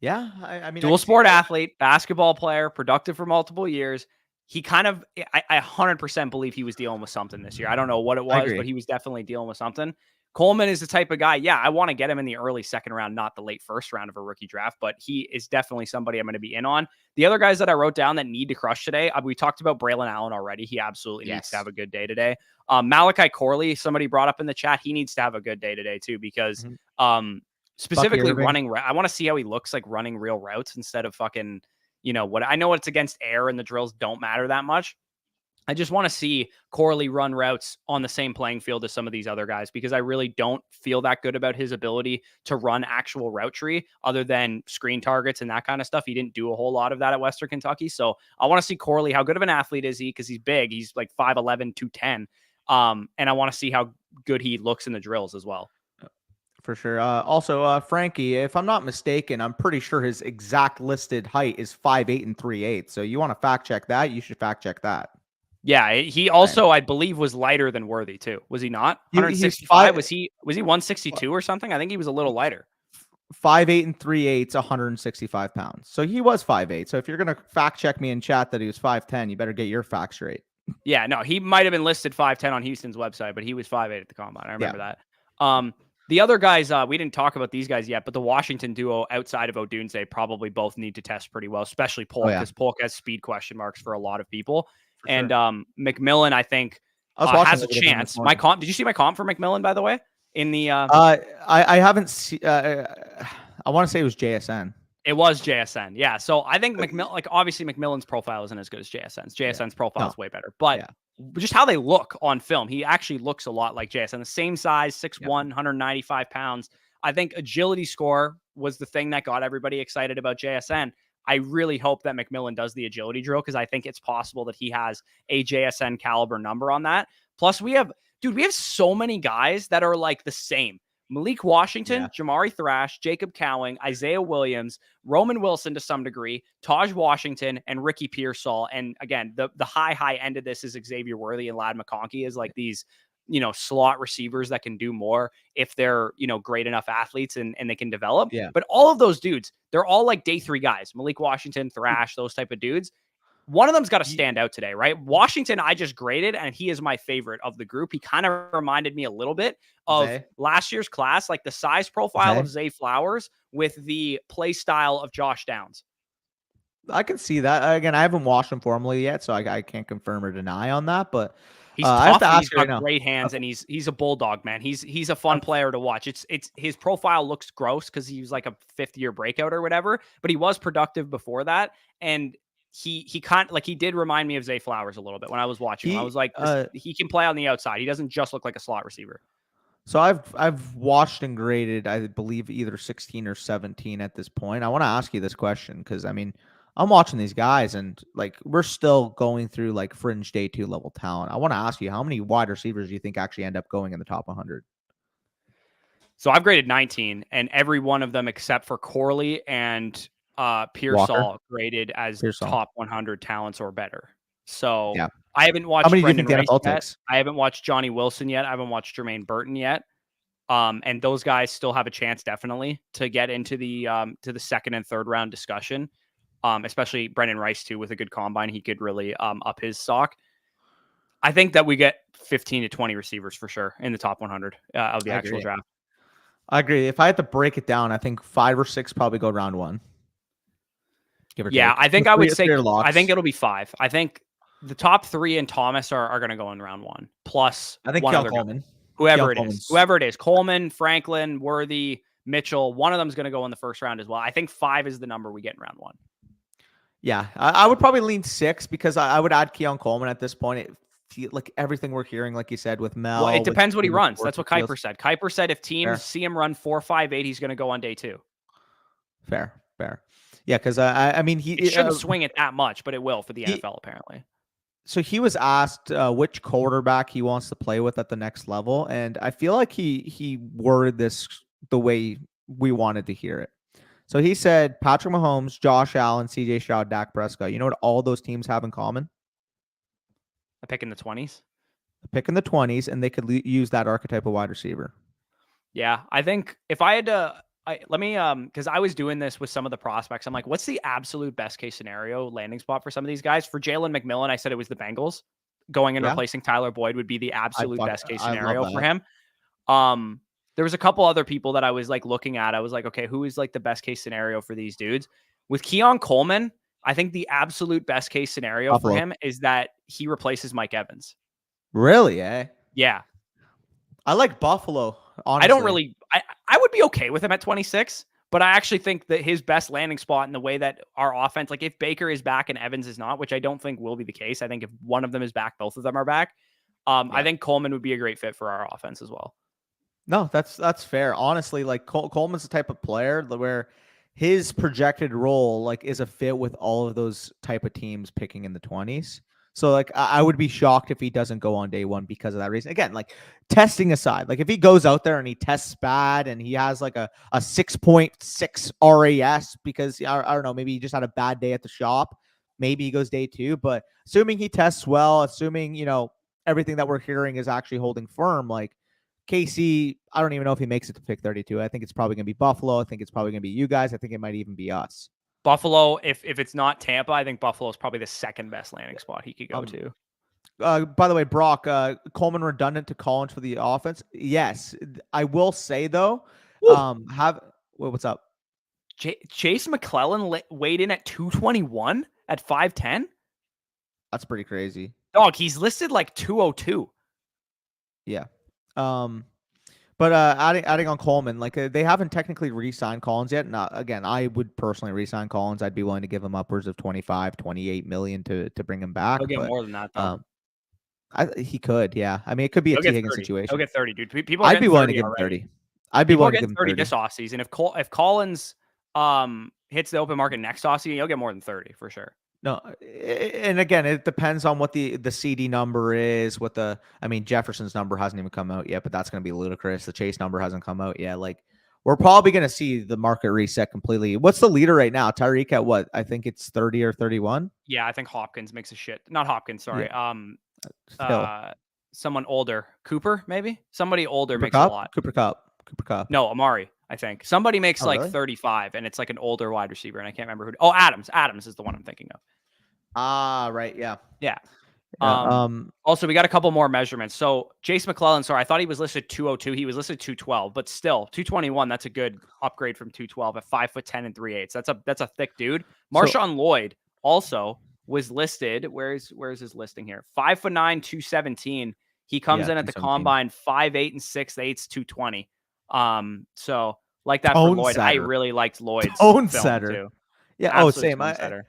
Yeah, I mean, dual sport athlete, basketball player, productive for multiple years. He kind of, I 100% believe he was dealing with something this year. I don't know what it was, but he was definitely dealing with something. Coleman is the type of guy, yeah, I want to get him in the early second round, not the late first round of a rookie draft, but he is definitely somebody I'm going to be in on. The other guys that I wrote down that need to crush today, we talked about Braylon Allen already. He absolutely needs to have a good day today. Malachi Corley, somebody brought up in the chat, he needs to have a good day today too, because specifically running, I want to see how he looks like running real routes instead of fucking, what I know it's against air and the drills don't matter that much. I just want to see Corley run routes on the same playing field as some of these other guys, because I really don't feel that good about his ability to run actual route tree other than screen targets and that kind of stuff. He didn't do a whole lot of that at Western Kentucky. So I want to see Corley. How good of an athlete is he? Because he's big. He's like 5'11", 210. And I want to see how good he looks in the drills as well. For sure. Also, Frankie, if I'm not mistaken, I'm pretty sure his exact listed height is 5'8" and 3/8. So you want to fact check that? You should fact check that. Yeah, he also, I believe, was lighter than Worthy too. Was he not? 165? Was he 162 or something? I think he was a little lighter. 5'8" and 3/8, 165 pounds. So he was 5'8". So if you're gonna fact check me in chat that he was 5'10", you better get your facts straight. Yeah, no, he might have been listed 5'10" on Houston's website, but he was 5'8" at the combine. I remember that. The other guys, we didn't talk about these guys yet, but the Washington duo outside of Odunze probably both need to test pretty well, especially Polk, because Polk has speed question marks for a lot lot of people. And McMillan, I think, has a chance. Did you see my comp for McMillan, by the way? In the I haven't seen. I want to say it was JSN. It was JSN, yeah. So I think obviously McMillan's profile isn't as good as JSN's. JSN's profile is way better, but just how they look on film, he actually looks a lot like JSN. The same size, 6'1", 195 pounds. I think agility score was the thing that got everybody excited about JSN. I really hope that McMillan does the agility drill, because I think it's possible that he has a JSN caliber number on that. Plus, we have so many guys that are like the same. Malik Washington, Jamari Thrash, Jacob Cowing, Isaiah Williams, Roman Wilson to some degree, Taj Washington, and Ricky Pearsall. And again, the high end of this is Xavier Worthy and Ladd McConkey is like these, slot receivers that can do more if they're, great enough athletes and they can develop. Yeah. But all of those dudes, they're all like day 3 guys. Malik Washington, Thrash, those type of dudes. One of them's got to stand out today, right? Washington, I just graded, and he is my favorite of the group. He kind of reminded me a little bit of last year's class, like the size profile of Zay Flowers with the play style of Josh Downs. I can see that. Again, I haven't watched him formally yet, so I can't confirm or deny on that. But he's tough. I have to ask, he's got great hands, and he's a bulldog, man. He's a fun player to watch. It's his profile looks gross because he was like a 5th-year breakout or whatever, but he was productive before that, and he did remind me of Zay Flowers a little bit when I was watching him. I was like, he can play on the outside. He doesn't just look like a slot receiver. So I've watched and graded, I believe, either 16 or 17 at this point. I want to ask you this question because I mean, I'm watching these guys and like we're still going through like fringe day 2 level talent. I want to ask you, how many wide receivers do you think actually end up going in the top 100? So I've graded 19, and every one of them except for Corley and Pearsall graded as top 100 talents or better. So yeah. I haven't watched Brendan Rice yet. I haven't watched Johnny Wilson yet. I haven't watched Jermaine Burton yet. And those guys still have a chance definitely to get into the second and third round discussion. Especially Brendan Rice too, with a good combine, he could really up his stock. I think that we get 15 to 20 receivers for sure in the top 100 of the actual draft. I agree. If I had to break it down, I think 5 or 6 probably go round 1. Give or take. I think I would say I think it'll be 5. I think the top 3 and Thomas are going to go in round 1. Plus, I think Coleman, whoever it is, Coleman, Franklin, Worthy, Mitchell. One of them is going to go in the first round as well. I think 5 is the number we get in round 1. Yeah, I would probably lean 6 because I would add Keon Coleman at this point. Like everything we're hearing, like you said, with Mel. Well, it depends what he runs. That's what Kuiper said. Kuiper said if teams see him run 4.58, he's going to go on day 2. Fair. Yeah, because I mean, it shouldn't swing it that much, but it will for the NFL apparently. So he was asked which quarterback he wants to play with at the next level, and I feel like he worded this the way we wanted to hear it. So he said Patrick Mahomes, Josh Allen, CJ Stroud, Dak Prescott. You know what all those teams have in common? A pick in the 20s. A pick in the 20s, and they could use that archetype of wide receiver. Yeah, I think if I had to, let me because I was doing this with some of the prospects. I'm like, what's the absolute best case scenario landing spot for some of these guys? For Jalen McMillan, I said it was the Bengals. Going and replacing Tyler Boyd would be the absolute best case scenario for him. There was a couple other people that I was like looking at. I was like, okay, who is like the best case scenario for these dudes? With Keon Coleman, I think the absolute best case scenario for him is that he replaces Mike Evans. Really? Yeah. I like Buffalo. Honestly. I don't really. I would be okay with him at 26, but I actually think that his best landing spot in the way that our offense, like if Baker is back and Evans is not, which I don't think will be the case. I think if one of them is back, both of them are back. I think Coleman would be a great fit for our offense as well. No, that's fair. Honestly, like Coleman's the type of player where his projected role like is a fit with all of those type of teams picking in the 20s. So like I would be shocked if he doesn't go on day 1 because of that reason. Again, like testing aside, like if he goes out there and he tests bad and he has like a 6.6 RAS because I don't know, maybe he just had a bad day at the shop. Maybe he goes day 2, but assuming he tests well, assuming, everything that we're hearing is actually holding firm, like KC, I don't even know if he makes it to pick 32. I think it's probably going to be Buffalo. I think it's probably going to be you guys. I think it might even be us. Buffalo, if it's not Tampa, I think Buffalo is probably the second best landing spot he could go to. By the way, Brock, Coleman redundant to Collins for the offense. Yes, I will say though, what's up? Chase McClellan weighed in at 221 at 5'10". That's pretty crazy. Dog, he's listed like 202. Yeah. But adding on Coleman, like they haven't technically re-signed Collins yet. Now, again, I would personally re-sign Collins. I'd be willing to give him upwards of 25, 28 million to bring him back. He'll get more than that, though. He could, yeah. I mean, it could be a T. Higgins situation. He'll get 30, dude. People I'd be willing to give him 30. I'd be willing to give him 30 this offseason. If Collins hits the open market next offseason, he'll get more than 30 for sure. No, and again, it depends on what the CD number is. Jefferson's number hasn't even come out yet, but that's going to be ludicrous. The Chase number hasn't come out yet. Like, we're probably going to see the market reset completely. What's the leader right now? Tyreek at what? I think it's 30 or 31. Yeah, I think Hopkins makes a shit. Not Hopkins, sorry. Yeah. Someone older. Cooper, maybe? Somebody older makes a lot. Cooper Kupp. No, Amari, I think. Somebody makes really? 35, and it's like an older wide receiver, and I can't remember who. Oh, Adams. Adams is the one I'm thinking of. Ah, right. Yeah. Yeah. Yeah. Also, we got a couple more measurements. So Jace McClellan, sorry, I thought he was listed 202. He was listed 212, but still 221. That's a good upgrade from 212 at 5'10" and 3/8. That's a thick dude. So Marshawn Lloyd also was listed. Where's his listing here? 5'9", 217. He comes yeah, in at the 217. combine 5'8" and 6/8, 220. So like that for Tone Lloyd. I setter. really liked Lloyd's Tone film setter. too. Yeah. Oh, Absolute same. tone setter.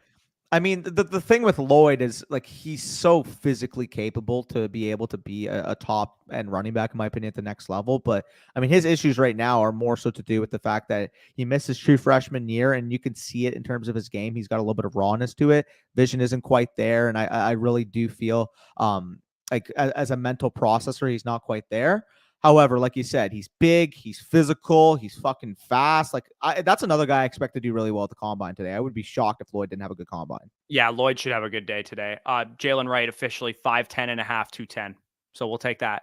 I mean, the thing with Lloyd is like he's so physically capable to be able to be a top end running back, in my opinion, at the next level. But I mean, his issues right now are more so to do with the fact that he missed his true freshman year, and you can see it in terms of his game. He's got a little bit of rawness to it. Vision isn't quite there, and I really do feel like as a mental processor, he's not quite there. However, like you said, he's big, he's physical, he's fucking fast. Like that's another guy I expect to do really well at the combine today. I would be shocked if Lloyd didn't have a good combine. Yeah, Lloyd should have a good day today. Jalen Wright officially 5'10" and a half, 210. So we'll take that.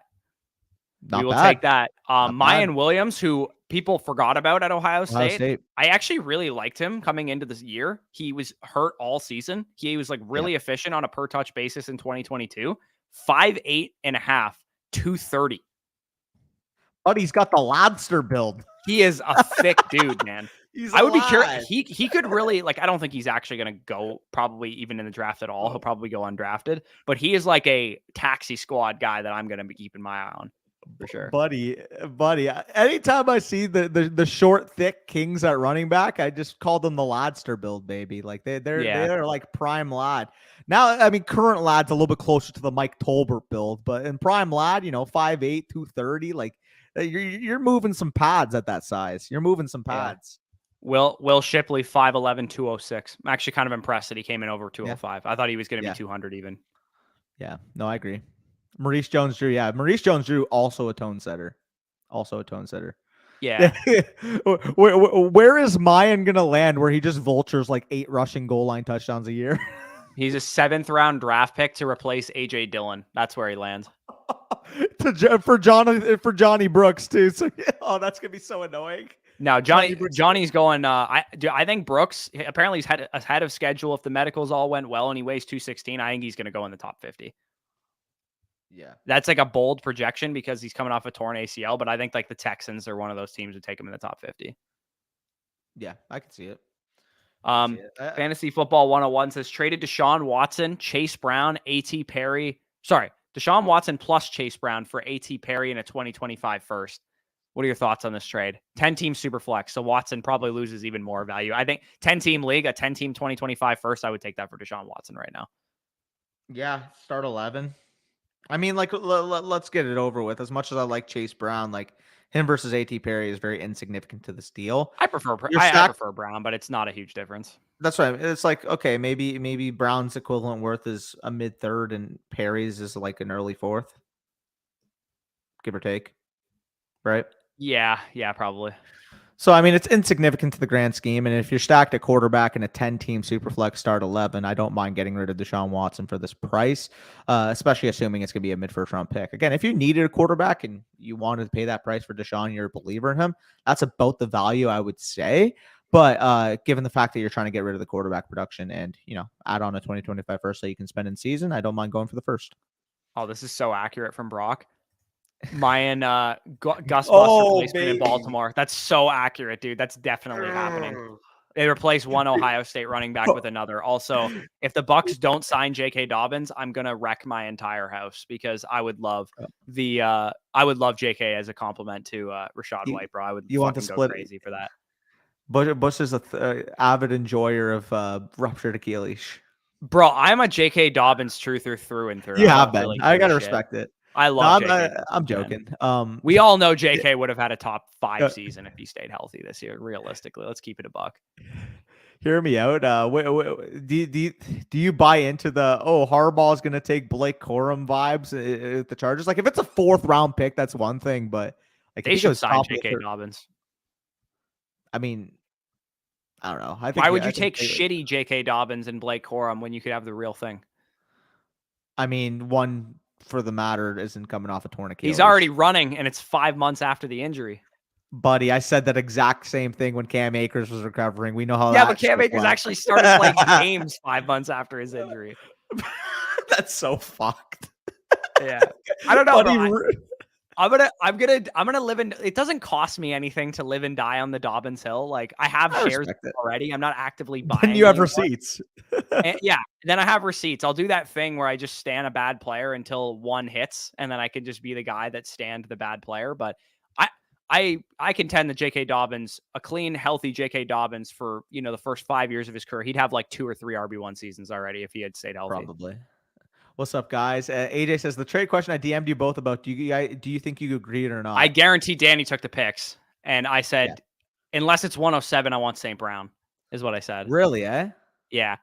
We Not will bad. take that. Not bad. Mayan Williams, who people forgot about at Ohio Ohio State. State. I actually really liked him coming into this year. He was hurt all season. He was like Yeah. really efficient on a per touch basis in 2022. 5'8" and a half, 230. But he's got the lobster build. He is a thick dude, man. I would be curious. He could really like. I don't think he's actually going to go probably even in the draft at all. He'll probably go undrafted. But he is like a taxi squad guy that I'm going to be keeping my eye on for sure. Buddy. Anytime I see the short, thick kings at running back, I just call them the lobster build, baby. Like they're like prime lad. Now, I mean, current lad's a little bit closer to the Mike Tolbert build, but in prime lad, 5'8", 230, like you're moving some pads at that size. You're moving some pads. Will Shipley 5'11", 206. I'm actually kind of impressed that he came in over 205. Yeah. I thought he was going to be 200 even. Yeah, no, I agree. Maurice Jones-Drew, Maurice Jones-Drew also a tone setter. Yeah. Where is Mayan gonna land? Where he just vultures like 8 rushing goal line touchdowns a year? He's a 7th round draft pick to replace AJ Dillon. That's where he lands. for Johnny Brooks too. So that's gonna be so annoying. Now Johnny's going. I think Brooks apparently he's ahead of schedule. If the medicals all went well and he weighs 216, I think he's going to go in the top 50. Yeah, that's like a bold projection because he's coming off a torn ACL. But I think like the Texans are one of those teams who take him in the top 50. Yeah, I can see it. Fantasy Football 101 says traded Deshaun Watson, Chase Brown, A.T. Perry. Sorry, Deshaun Watson plus Chase Brown for A.T. Perry in a 2025 first. What are your thoughts on this trade? 10-team super flex. So Watson probably loses even more value. I think 10-team league, a 10-team 2025 first, I would take that for Deshaun Watson right now. Yeah, start 11. I mean, like, let's get it over with. As much as I like Chase Brown, like him versus A.T. Perry is very insignificant to this deal. I prefer Brown, but it's not a huge difference. That's right. It's like, okay, maybe Brown's equivalent worth is a mid-third and Perry's is like an early 4th, give or take. Right? Yeah, probably. So, I mean, it's insignificant to the grand scheme. And if you're stacked at quarterback in a 10-team Superflex start 11, I don't mind getting rid of Deshaun Watson for this price, especially assuming it's going to be a mid-first round pick. Again, if you needed a quarterback and you wanted to pay that price for Deshaun, you're a believer in him, that's about the value I would say. But given the fact that you're trying to get rid of the quarterback production and, add on a 2025 first that you can spend in season, I don't mind going for the first. Oh, this is so accurate from Brock. Mayan Gus Bus replacement in Baltimore. That's so accurate, dude. That's definitely happening. They replace one Ohio State running back with another. Also, if the Bucs don't sign J.K. Dobbins, I'm gonna wreck my entire house because I would love J.K. as a compliment to Rachaad White, bro. I would want to split crazy for that. Bush is a avid enjoyer of ruptured Achilles. Bro, I'm a J.K. Dobbins truther through and through. You have been. I gotta respect it. I love JK. I'm joking. We all know JK would have had a top 5 season if he stayed healthy this year. Realistically, let's keep it a buck. Hear me out. Do you buy into the Harbaugh is going to take Blake Corum vibes at the Chargers? Like if it's a 4th round pick, that's one thing, but like they should sign J.K. Dobbins. I mean, I don't know. Why would you take shitty J.K. Dobbins and Blake Corum when you could have the real thing? I mean, one for the matter isn't coming off a torn Achilles. He's already running, and it's 5 months after the injury. Buddy, I said that exact same thing when Cam Akers was recovering. We know how Yeah, but that Cam shit Akers went. actually started playing games 5 months after his injury. That's so fucked. Yeah. I don't know, Buddy, bro. I'm gonna live in. It doesn't cost me anything to live and die on the Dobbins Hill. Like I have I shares respect it. already. I'm not actively Then buying you have anymore. receipts. And then I have receipts. I'll do that thing where I just stand a bad player until one hits, and then I can just be the guy that stand the bad player. But I contend that J.K. Dobbins, a clean, healthy J.K. Dobbins for the first 5 years of his career, he'd have like 2 or 3 RB1 seasons already if he had stayed healthy. Probably. What's up, guys? AJ says the trade question I DM'd you both about. Do you think you agreed or not? I guarantee Danny took the picks, and I said, unless it's 107, I want St. Brown, is what I said. Really, eh? Yeah.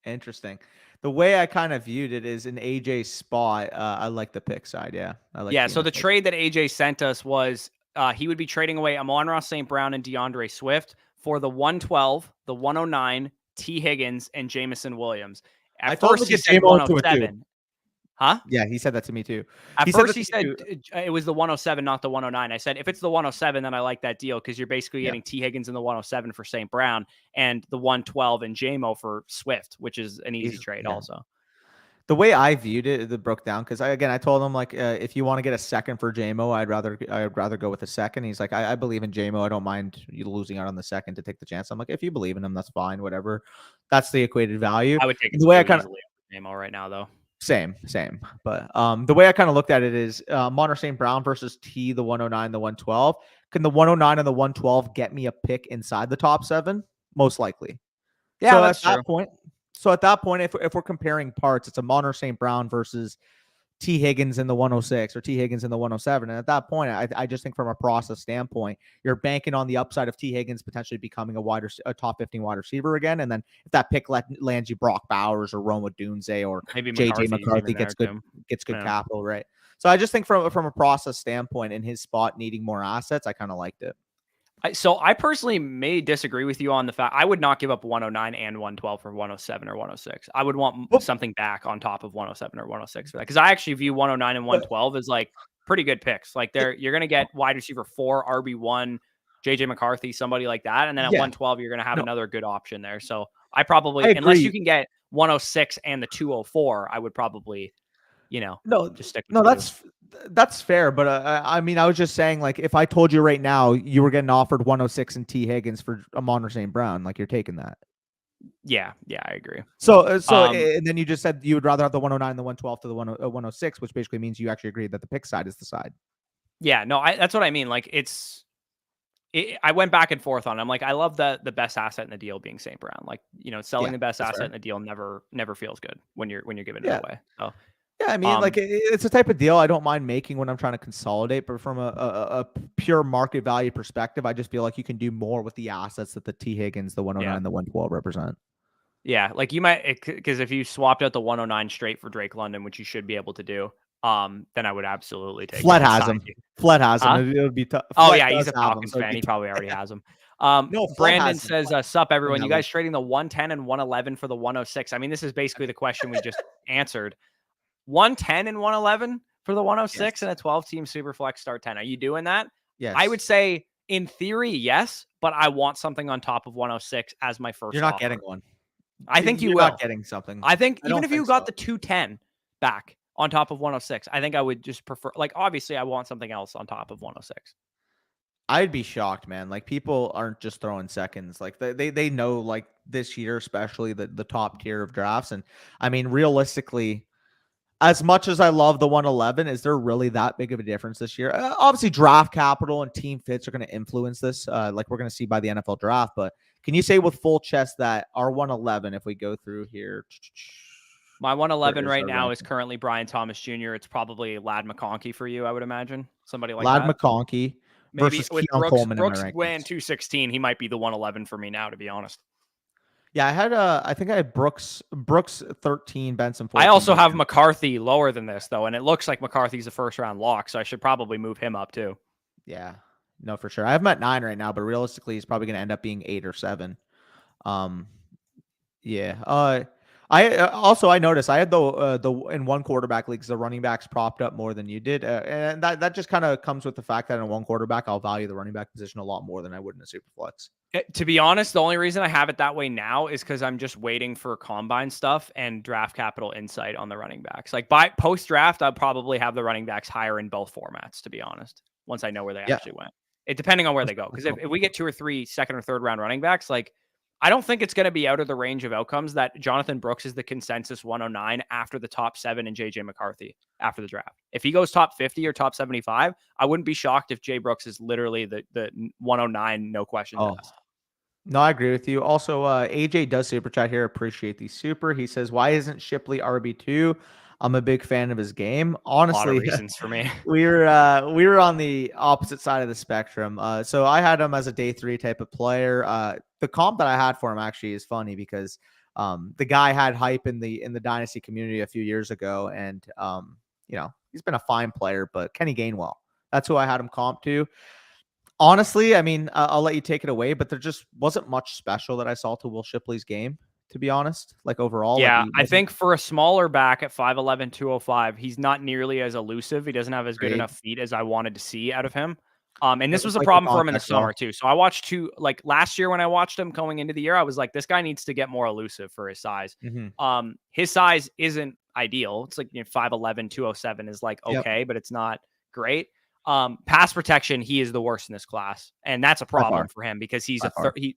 Interesting. The way I kind of viewed it is in AJ's spot. I like the pick side. Yeah, I like. So the trade that AJ sent us was he would be trading away Amon-Ra St. Brown and DeAndre Swift for the 112, the 109, T. Higgins, and Jamison Williams. At first, he said 107. Huh? Yeah, he said that to me too. At first, he said it was the 107, not the 109. I said, if it's the 107, then I like that deal because you're basically getting T. Higgins in the 107 for St. Brown and the 112 and JMO for Swift, which is an easy trade also. The way I viewed it, it broke down because I told him like if you want to get a second for JMO, I'd rather go with a second. He's like, I believe in JMO. I don't mind you losing out on the second to take the chance. I'm like, if you believe in him, that's fine. Whatever. That's the equated value. I would take the way I kind of JMO right now though. Same. But the way I kind of looked at it is Monter St. Brown versus T, the 109, the 112. Can the 109 and the 112 get me a pick inside the top 7? Most likely. Yeah, so that's true. At that point, if we're comparing parts, it's a Monter St. Brown versus T. Higgins in the 106 or T. Higgins in the 107. And at that point, I just think from a process standpoint, you're banking on the upside of T. Higgins potentially becoming a top 15 wide receiver again. And then if that pick lands you Brock Bowers or Rome Odunze or maybe JJ McCarthy gets good capital, right? So I just think from a process standpoint in his spot needing more assets, I kind of liked it. So I personally may disagree with you on the fact I would not give up 109 and 112 for 107 or 106. I would want something back on top of 107 or 106 for that because I actually view 109 and 112 as like pretty good picks. Like you're going to get wide receiver 4, RB1, JJ McCarthy, somebody like that, and then at 112 you're going to have another good option there. So I probably unless you can get 106 and the 204, I would probably just stick. That's fair, but I mean, I was just saying, like, if I told you right now you were getting offered 106 and T. Higgins for Amon-Ra St. Brown, like, you're taking that. Yeah, I agree. So, and then you just said you would rather have the 109, the 112 to the 106, which basically means you actually agree that the pick side is the side. Yeah, no, that's what I mean. Like, I went back and forth on it. I'm like, I love the best asset in the deal being St. Brown. Like, selling the best asset in the deal never feels good when you're giving it away. So. Yeah, I mean, like it's a type of deal I don't mind making when I'm trying to consolidate, but from a pure market value perspective, I just feel like you can do more with the assets that the T. Higgins, the 109, and the 112 represent. Yeah, like you might, because if you swapped out the 109 straight for Drake London, which you should be able to do, then I would absolutely take. Flett has him. Flett has him. It would be tough. Oh yeah, he's a Falcons fan. He probably already has him. No, Brandon says, "Sup everyone? You guys trading the 110 and 111 for the 106? I mean, this is basically the question we just answered." 110 and 111 for the 106 and a 12-team Superflex start 10. Are you doing that? Yes. I would say in theory, yes, but I want something on top of 106 as my first. You're not getting one. I think you're will. Not getting something. I think even if you got the 210 back on top of 106, I think I would just prefer. Like obviously, I want something else on top of 106. I'd be shocked, man. Like people aren't just throwing seconds. Like they know like this year, especially the top tier of drafts. And I mean, realistically, as much as I love the 111, is there really that big of a difference this year? Obviously, draft capital and team fits are going to influence this, like we're going to see by the NFL draft. But can you say with full chest that our 111, if we go through here, my 111 right now is currently Brian Thomas Jr. It's probably Ladd McConkey for you, I would imagine. Somebody like Ladd that. McConkey versus with Keon Coleman. Brooks weighing 216. He might be the 111 for me now, to be honest. Yeah, I think I had Brooks 13, Benson 14. I also have McCarthy lower than this though, and it looks like McCarthy's a first round lock, so I should probably move him up too. Yeah, no, for sure. I have him at 9 right now, but realistically, he's probably going to end up being 8 or 7. Yeah. I noticed I had the in one quarterback leagues the running backs propped up more than you did, and that just kind of comes with the fact that in one quarterback I'll value the running back position a lot more than I would in a super flex. To be honest, the only reason I have it that way now is because I'm just waiting for combine stuff and draft capital insight on the running backs. Like by post draft, I'll probably have the running backs higher in both formats, to be honest, once I know where they Yeah, actually went. It depending on where they go. Because if we get 2 or 3 second or third round running backs, like I don't think it's going to be out of the range of outcomes that Jonathan Brooks is the consensus 109 after the top 7 and JJ McCarthy after the draft. If he goes top 50 or top 75, I wouldn't be shocked if Jay Brooks is literally the 109, no questions asked. No, I agree with you. Also, AJ does super chat here. Appreciate the super. He says, "Why isn't Shipley RB2? I'm a big fan of his game. A lot of Honestly, reasons for me. we were on the opposite side of the spectrum. So I had him as a day 3 type of player. The comp that I had for him actually is funny because the guy had hype in the Dynasty community a few years ago, and he's been a fine player. But Kenny Gainwell, that's who I had him comp to. Honestly, I mean, I'll let you take it away, but there just wasn't much special that I saw to Will Shipley's game, to be honest. Like overall, yeah, like I think for a smaller back at 5'11", 205, he's not nearly as elusive. He doesn't have as good enough feet as I wanted to see out of him. And this was a problem for him in the summer too. So I watched like last year when I watched him going into the year, I was like, this guy needs to get more elusive for his size. His size isn't ideal. It's like 5'11", 207 is like okay, but it's not great. Pass protection, he is the worst in this class, and that's a problem for him because he's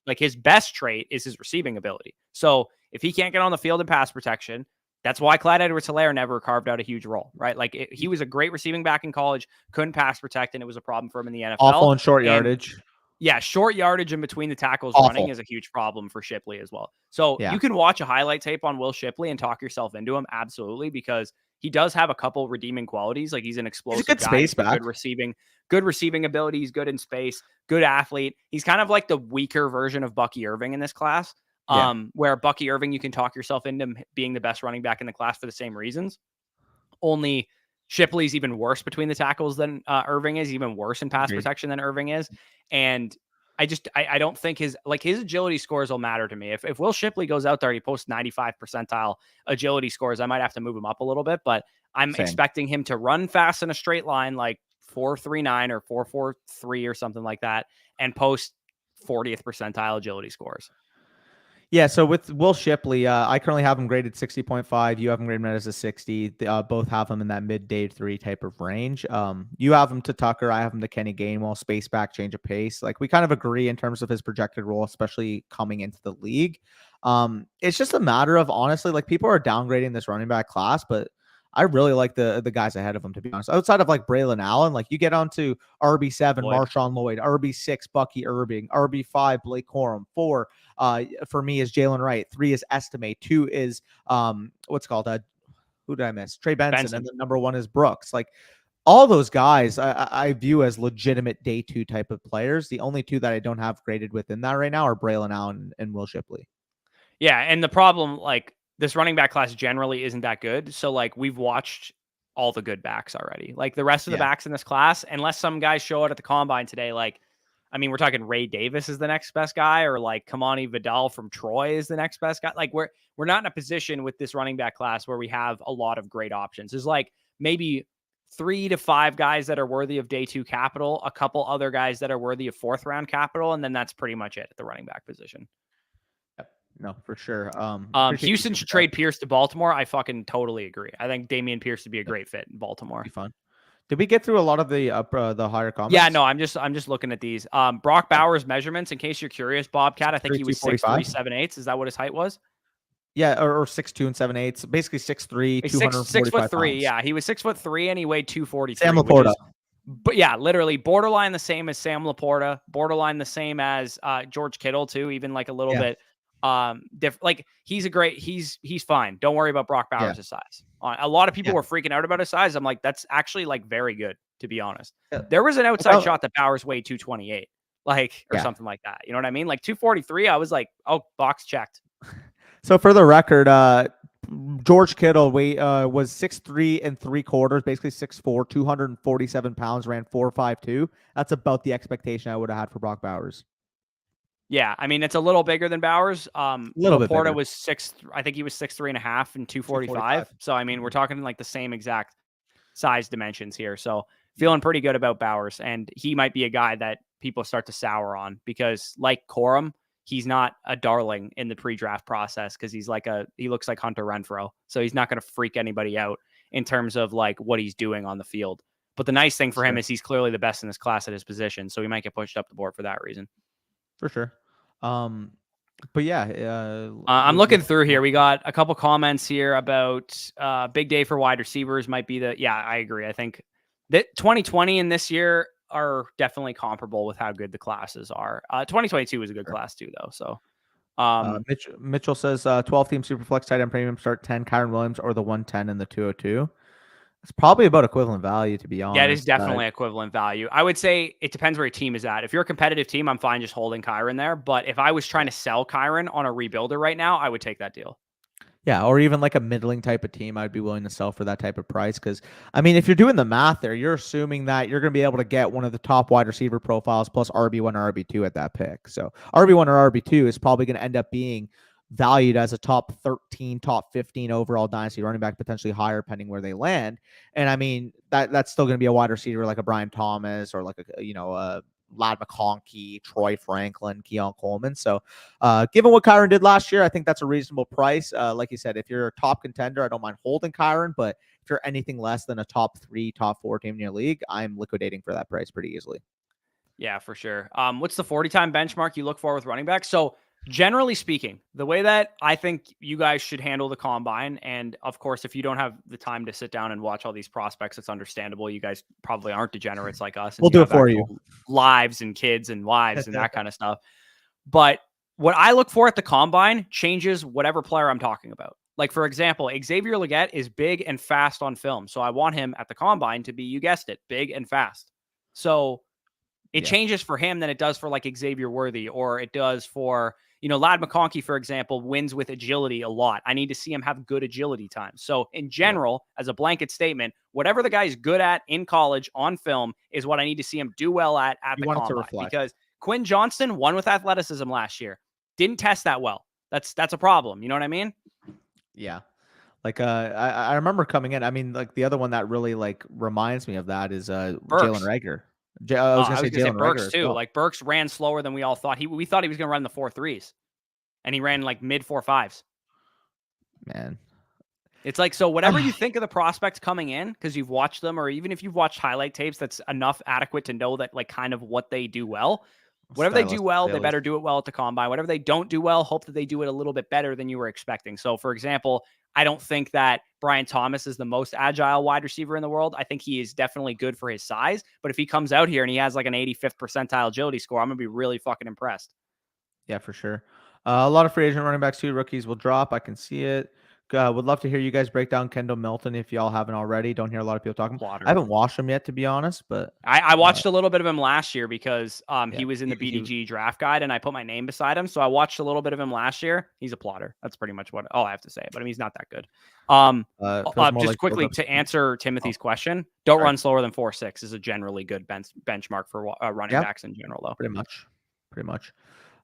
like his best trait is his receiving ability. So if he can't get on the field in pass protection, that's why Clyde Edwards-Helaire never carved out a huge role, right? Like he was a great receiving back in college, couldn't pass protect, and it was a problem for him in the NFL. Awful in short yardage. Yeah, short yardage in between the tackles running is a huge problem for Shipley as well. So you can watch a highlight tape on Will Shipley and talk yourself into him, absolutely, because he does have a couple redeeming qualities. Like he's an explosive guy, space back. good receiving abilities, good in space, good athlete. He's kind of like the weaker version of Bucky Irving in this class, where Bucky Irving, you can talk yourself into being the best running back in the class for the same reasons. Only Shipley's even worse between the tackles than Irving is, even worse in pass protection than Irving is. And I don't think his agility scores will matter to me. If Will Shipley goes out there and he posts 95 percentile agility scores, I might have to move him up a little bit, but I'm expecting him to run fast in a straight line, like 4.39 or 4.43 or something like that, and post 40th percentile agility scores. Yeah, so with Will Shipley, I currently have him graded 60.5. You have him graded as a 60. Both have him in that mid-day 3 type of range. You have him to Tucker. I have him to Kenny Gainwell. Space back, change of pace. Like we kind of agree in terms of his projected role, especially coming into the league. It's just a matter of honestly, like people are downgrading this running back class, but I really like the guys ahead of him, to be honest. Outside of like Braylon Allen, like you get on to RB7, Marshawn Lloyd, RB6, Bucky Irving, RB5, Blake Corum, 4 for me is Jalen Wright, 3 is Estimate, 2 is what's called who did I miss? Trey Benson. And then number 1 is Brooks. Like all those guys I view as legitimate day 2 type of players. The only 2 that I don't have graded within that right now are Braylon Allen and Will Shipley. Yeah, and the problem, like, this running back class generally isn't that good. So, like, we've watched all the good backs already. Like, the rest of the backs in this class, unless some guys show out at the combine today, like, I mean, we're talking Ray Davis is the next best guy, or like Kamani Vidal from Troy is the next best guy. Like, we're not in a position with this running back class where we have a lot of great options. There's like maybe 3 to 5 guys that are worthy of day 2 capital, a couple other guys that are worthy of 4th round capital, and then that's pretty much it at the running back position. No, for sure. Houston should trade Pierce to Baltimore. I fucking totally agree. I think Damian Pierce would be a great fit in Baltimore. Be fun. Did we get through a lot of the higher comments? Yeah, no, I'm just looking at these. Brock Bowers' measurements, in case you're curious, Bobcat, I think he was 6'3", 7/8. Is that what his height was? Yeah, or 6'2" and 7/8. Basically 6'3", 245 6'3". pounds. Yeah, he was 6'3" and he weighed 243. Sam Laporta. But yeah, literally borderline the same as Sam Laporta, borderline the same as George Kittle too, even like a little bit different. Like he's fine. Don't worry about Brock Bowers' size. A lot of people were freaking out about his size. I'm like, that's actually like very good, to be honest. There was an outside shot that Bowers weighed 228, like, or something like that. You know what I mean? Like 243. I was like, oh, box checked. So for the record, George Kittle was 6'3 3/4, basically 6'4", 247 pounds, ran 4.52. That's about the expectation I would have had for Brock Bowers. Yeah, I mean it's a little bigger than Bowers. A little bit Laporta bigger. was 6. I think he was 6'3.5" and 245. 245. So I mean we're talking like the same exact size dimensions here. So feeling pretty good about Bowers, and he might be a guy that people start to sour on because, like Corum, he's not a darling in the pre-draft process because he looks like Hunter Renfrow, so he's not going to freak anybody out in terms of like what he's doing on the field. But the nice thing for him is he's clearly the best in his class at his position, so he might get pushed up the board for that reason. For sure. But yeah, I'm looking through here. We got a couple comments here about big day for wide receivers might be yeah, I agree. I think that 2020 and this year are definitely comparable with how good the classes are. 2022 was a good class too, though. So Mitchell says 12 team Superflex tight end premium start 10 Kyron Williams or the 110 and the 202. It's probably about equivalent value, to be honest. Yeah, it is definitely equivalent value. I would say it depends where your team is at. If you're a competitive team, I'm fine just holding Kyron there. But if I was trying to sell Kyron on a rebuilder right now, I would take that deal. Yeah, or even like a middling type of team, I'd be willing to sell for that type of price. Because, I mean, if you're doing the math there, you're assuming that you're going to be able to get one of the top wide receiver profiles plus RB1 or RB2 at that pick. So RB1 or RB2 is probably going to end up being valued as a top 13, top 15 overall dynasty running back, potentially higher depending where they land. And I mean, that's still going to be a wide receiver like a Brian Thomas or like a Ladd McConkey, Troy Franklin, Keon Coleman. So given what Kyron did last year, I think that's a reasonable price. Like you said, if you're a top contender, I don't mind holding Kyron, but if you're anything less than a top 3, top 4 team in your league, I'm liquidating for that price pretty easily. Yeah, for sure. What's the 40-time benchmark you look for with running backs? So generally speaking, the way that I think you guys should handle the combine, and of course, if you don't have the time to sit down and watch all these prospects, it's understandable. You guys probably aren't degenerates like us. We'll do it for you. Lives and kids and wives and that kind of stuff. But what I look for at the combine changes whatever player I'm talking about. Like, for example, Xavier Legette is big and fast on film. So I want him at the combine to be, you guessed it, big and fast. So it changes for him than it does for like Xavier Worthy, or it does for, Ladd McConkey, for example, wins with agility a lot. I need to see him have good agility times. So in general, as a blanket statement, whatever the guy's good at in college on film is what I need to see him do well at the combine. Because Quinn Johnston won with athleticism last year. Didn't test that well. That's a problem. You know what I mean? Yeah. Like I remember coming in. I mean, like the other one that really like reminds me of that is Jalen Reagor. I was going to say Burks too. Well. Like Burks ran slower than we all thought. We thought he was going to run the 4.3s, and he ran like mid 4.5s. Man, it's like, so whatever you think of the prospects coming in, because you've watched them, or even if you've watched highlight tapes, that's enough adequate to know that like kind of what they do well. Whatever they do well, they better do it well at the combine. Whatever they don't do well, hope that they do it a little bit better than you were expecting. So, for example, I don't think that Brian Thomas is the most agile wide receiver in the world. I think he is definitely good for his size. But if he comes out here and he has like an 85th percentile agility score, I'm going to be really fucking impressed. Yeah, for sure. A lot of free agent running backs too. Rookies will drop. I can see it. Would love to hear you guys break down Kendall Milton if y'all haven't already. Don't hear a lot of people talking. I haven't watched him yet, to be honest, but I watched a little bit of him last year because he was in the BDG draft guide and I put my name beside him. So I watched a little bit of him last year. He's a plotter. That's pretty much all I have to say. But I mean, he's not that good. Just like quickly to answer Timothy's question, don't run slower than 4.6 is a generally good benchmark for running backs in general, though. Pretty much.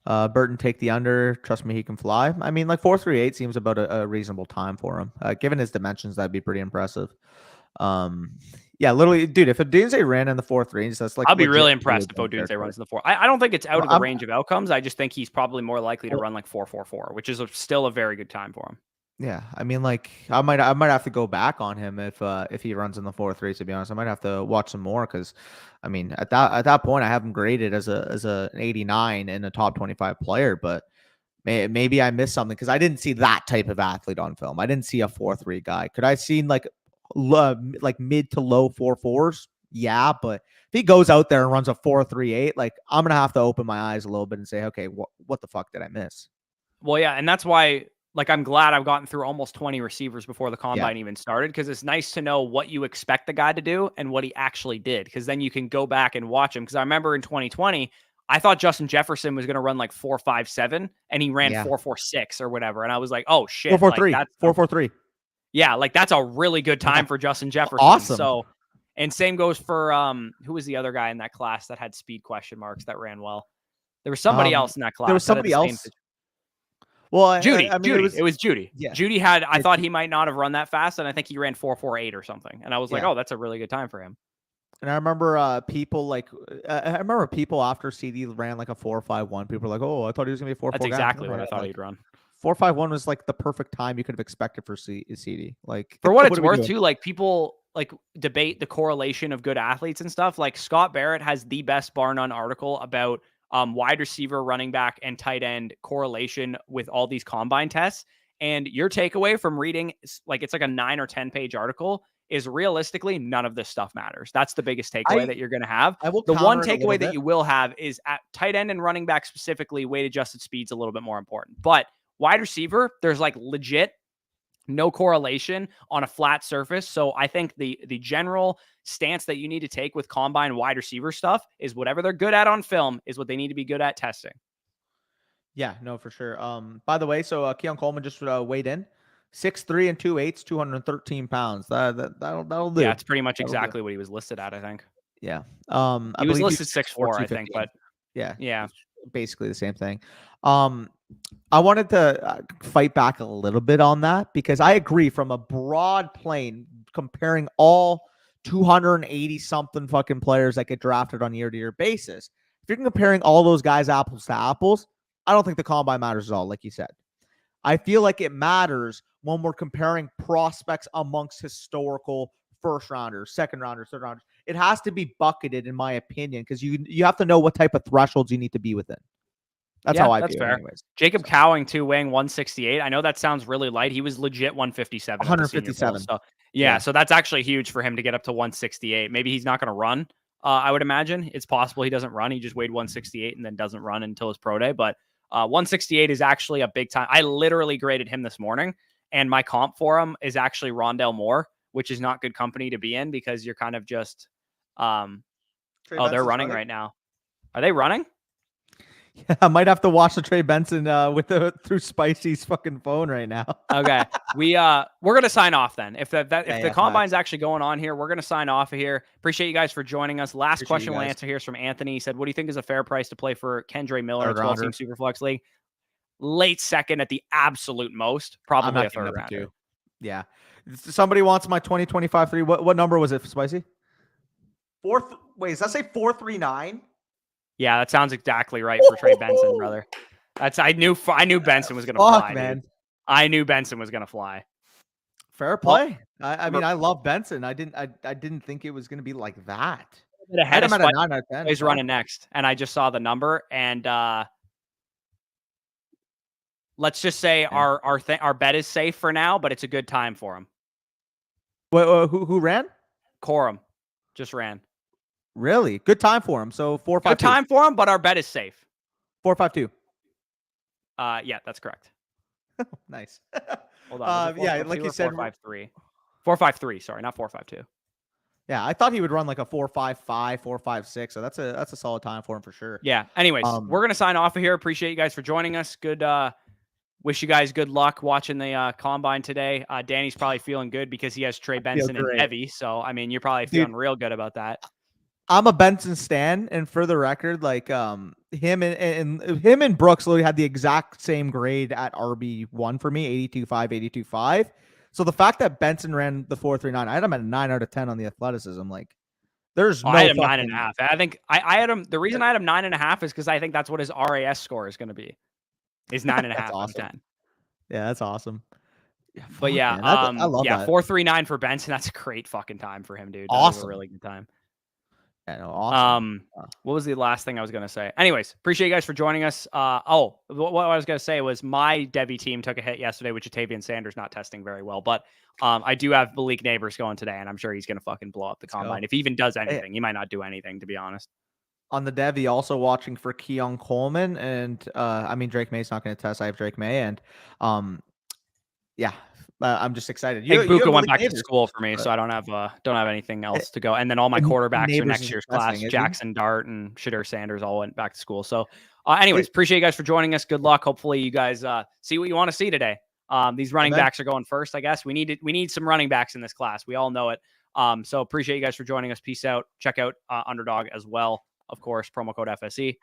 Burton, take the under. Trust me, he can fly. I mean, like 4.38 seems about a reasonable time for him. Given his dimensions, that'd be pretty impressive. Yeah, literally, dude. If Odunze ran in the 4.3s, that's like I'll be really impressed if Odunze runs in the 4. I don't think it's out of the range of outcomes. I just think he's probably more likely to run like 4.44, which is still a very good time for him. Yeah, I mean, like I might have to go back on him if he runs in the 4.3. To be honest, I might have to watch some more because, I mean, at that point, I have him graded as an 89 and a top 25 player. But maybe I missed something because I didn't see that type of athlete on film. I didn't see a 4.3 guy. Could I have seen like mid to low 4.4s? Yeah, but if he goes out there and runs a 4.38, like I'm gonna have to open my eyes a little bit and say, okay, what the fuck did I miss? Well, yeah, and that's why. Like, I'm glad I've gotten through almost 20 receivers before the combine even started, because it's nice to know what you expect the guy to do and what he actually did, because then you can go back and watch him. Because I remember in 2020, I thought Justin Jefferson was going to run like 4.57, and he ran 4.46 or whatever. And I was like, oh, shit. 4.43. Like, 4.43. Yeah, like that's a really good time for Justin Jefferson. Awesome. So, and same goes for who was the other guy in that class that had speed question marks that ran well? There was somebody else in that class. There was somebody else. Well, Judy. I mean, It was Judy. Yeah. Judy had. I thought he might not have run that fast, and I think he ran 4.48 or something. And I was like, oh, that's a really good time for him. And I remember people after CD ran like a 4.51. People were like, "Oh, I thought he was gonna be a 4.4." That's exactly what I thought he'd run. 4.51 was like the perfect time you could have expected for CD. Like, for what it's worth, too. Like, people like debate the correlation of good athletes and stuff. Like, Scott Barrett has the best bar none article about wide receiver, running back, and tight end correlation with all these combine tests. And your takeaway from reading, like, it's like a 9 or 10 page article, is realistically none of this stuff matters. That's the biggest takeaway that you're going to have. The one takeaway that you will have is at tight end and running back specifically, weight adjusted speed's a little bit more important. But wide receiver, there's like legit no correlation on a flat surface. So I think the general stance that you need to take with combine wide receiver stuff is whatever they're good at on film is what they need to be good at testing. Yeah, no, for sure. By the way, so Keon Coleman just weighed in 6'3" and 2/8, 213 pounds. That'll do. Yeah, it's pretty much exactly what he was listed at, I think. Yeah. He was listed 6'4", I think, but yeah, basically the same thing. I wanted to fight back a little bit on that because I agree from a broad plane comparing all 280 something fucking players that get drafted on a year-to-year basis. If you're comparing all those guys apples to apples, I don't think the combine matters at all, like you said. I feel like it matters when we're comparing prospects amongst historical first rounders, second rounders, third rounders. It has to be bucketed, in my opinion, because you have to know what type of thresholds you need to be within. That's how I feel. Fair. Anyways. Jacob Cowing too, weighing 168. I know that sounds really light. He was legit 157. 157. So so that's actually huge for him to get up to 168. Maybe he's not going to run. I would imagine it's possible he doesn't run. He just weighed 168 and then doesn't run until his pro day. But 168 is actually a big time. I literally graded him this morning, and my comp for him is actually Rondell Moore, which is not good company to be in because you're kind of just. They're running right now. Are they running? Yeah, I might have to watch the Trey Benson through Spicy's fucking phone right now. Okay, we're gonna sign off then. If the combine's actually going on here, we're gonna sign off of here. Appreciate you guys for joining us. Last question we'll answer here is from Anthony. He said, "What do you think is a fair price to play for Kendre Miller in 12-team Superflex League?" Late second at the absolute most, probably a third rounder. Yeah, somebody wants my 2025 3. What number was it, Spicy? Fourth. Wait, does that say 439? Yeah, that sounds exactly right for Trey Benson, brother. I knew Benson was gonna fly, man. Dude. I knew Benson was gonna fly. Fair play. I mean, I love Benson. I didn't think it was gonna be like that. I had him at a 9 out of 10. He's running next, and I just saw the number, and let's just say our bet is safe for now, but it's a good time for him. Who ran? Corum just ran. Really good time for him. So 4.52. Good time for him, but our bet is safe. 4.52. Yeah, that's correct. Nice. Hold on. Yeah, like you said, 4.53. 4.53. Sorry, not 4.52. Yeah, I thought he would run like a 4.55, 4.56. So that's a solid time for him for sure. Yeah. Anyways, we're gonna sign off of here. Appreciate you guys for joining us. Good. Wish you guys good luck watching the combine today. Danny's probably feeling good because he has Trey Benson and Evie. So I mean, you're probably feeling real good about that. I'm a Benson stan, and for the record, like him and Brooks literally had the exact same grade at RB1 for me, 82.5, 82.5. So the fact that Benson ran the 4.39, I had him at a 9 out of 10 on the athleticism. Like, there's no. I had him 9.5. I think I had him. The reason I had him 9.5 is because I think that's what his RAS score is going to be. Is 9.5 awesome. on 10. Yeah, that's awesome. But yeah, man, I love that. 4.39 for Benson. That's a great fucking time for him, dude. Awesome. That was a really good time. Yeah, no, awesome. What was the last thing I was going to say? Anyways, appreciate you guys for joining us. What I was going to say was my Devi team took a hit yesterday with Jatavian Sanders not testing very well, but I do have Malik Neighbors going today, and I'm sure he's going to fucking blow up the combine. If he even does anything, he might not do anything, to be honest. On the Devi, also watching for Keon Coleman, and I mean, Drake May's not going to test. I have Drake May, and yeah. I'm just excited. Buka went back to school for me, so I don't have anything else to go. And then all my quarterbacks are next year's class. Jackson Dart and Shadur Sanders all went back to school. So, anyways, appreciate you guys for joining us. Good luck. Hopefully, you guys see what you want to see today. These running backs are going first, I guess. We need some running backs in this class. We all know it. So appreciate you guys for joining us. Peace out. Check out Underdog as well, of course. Promo code FSE.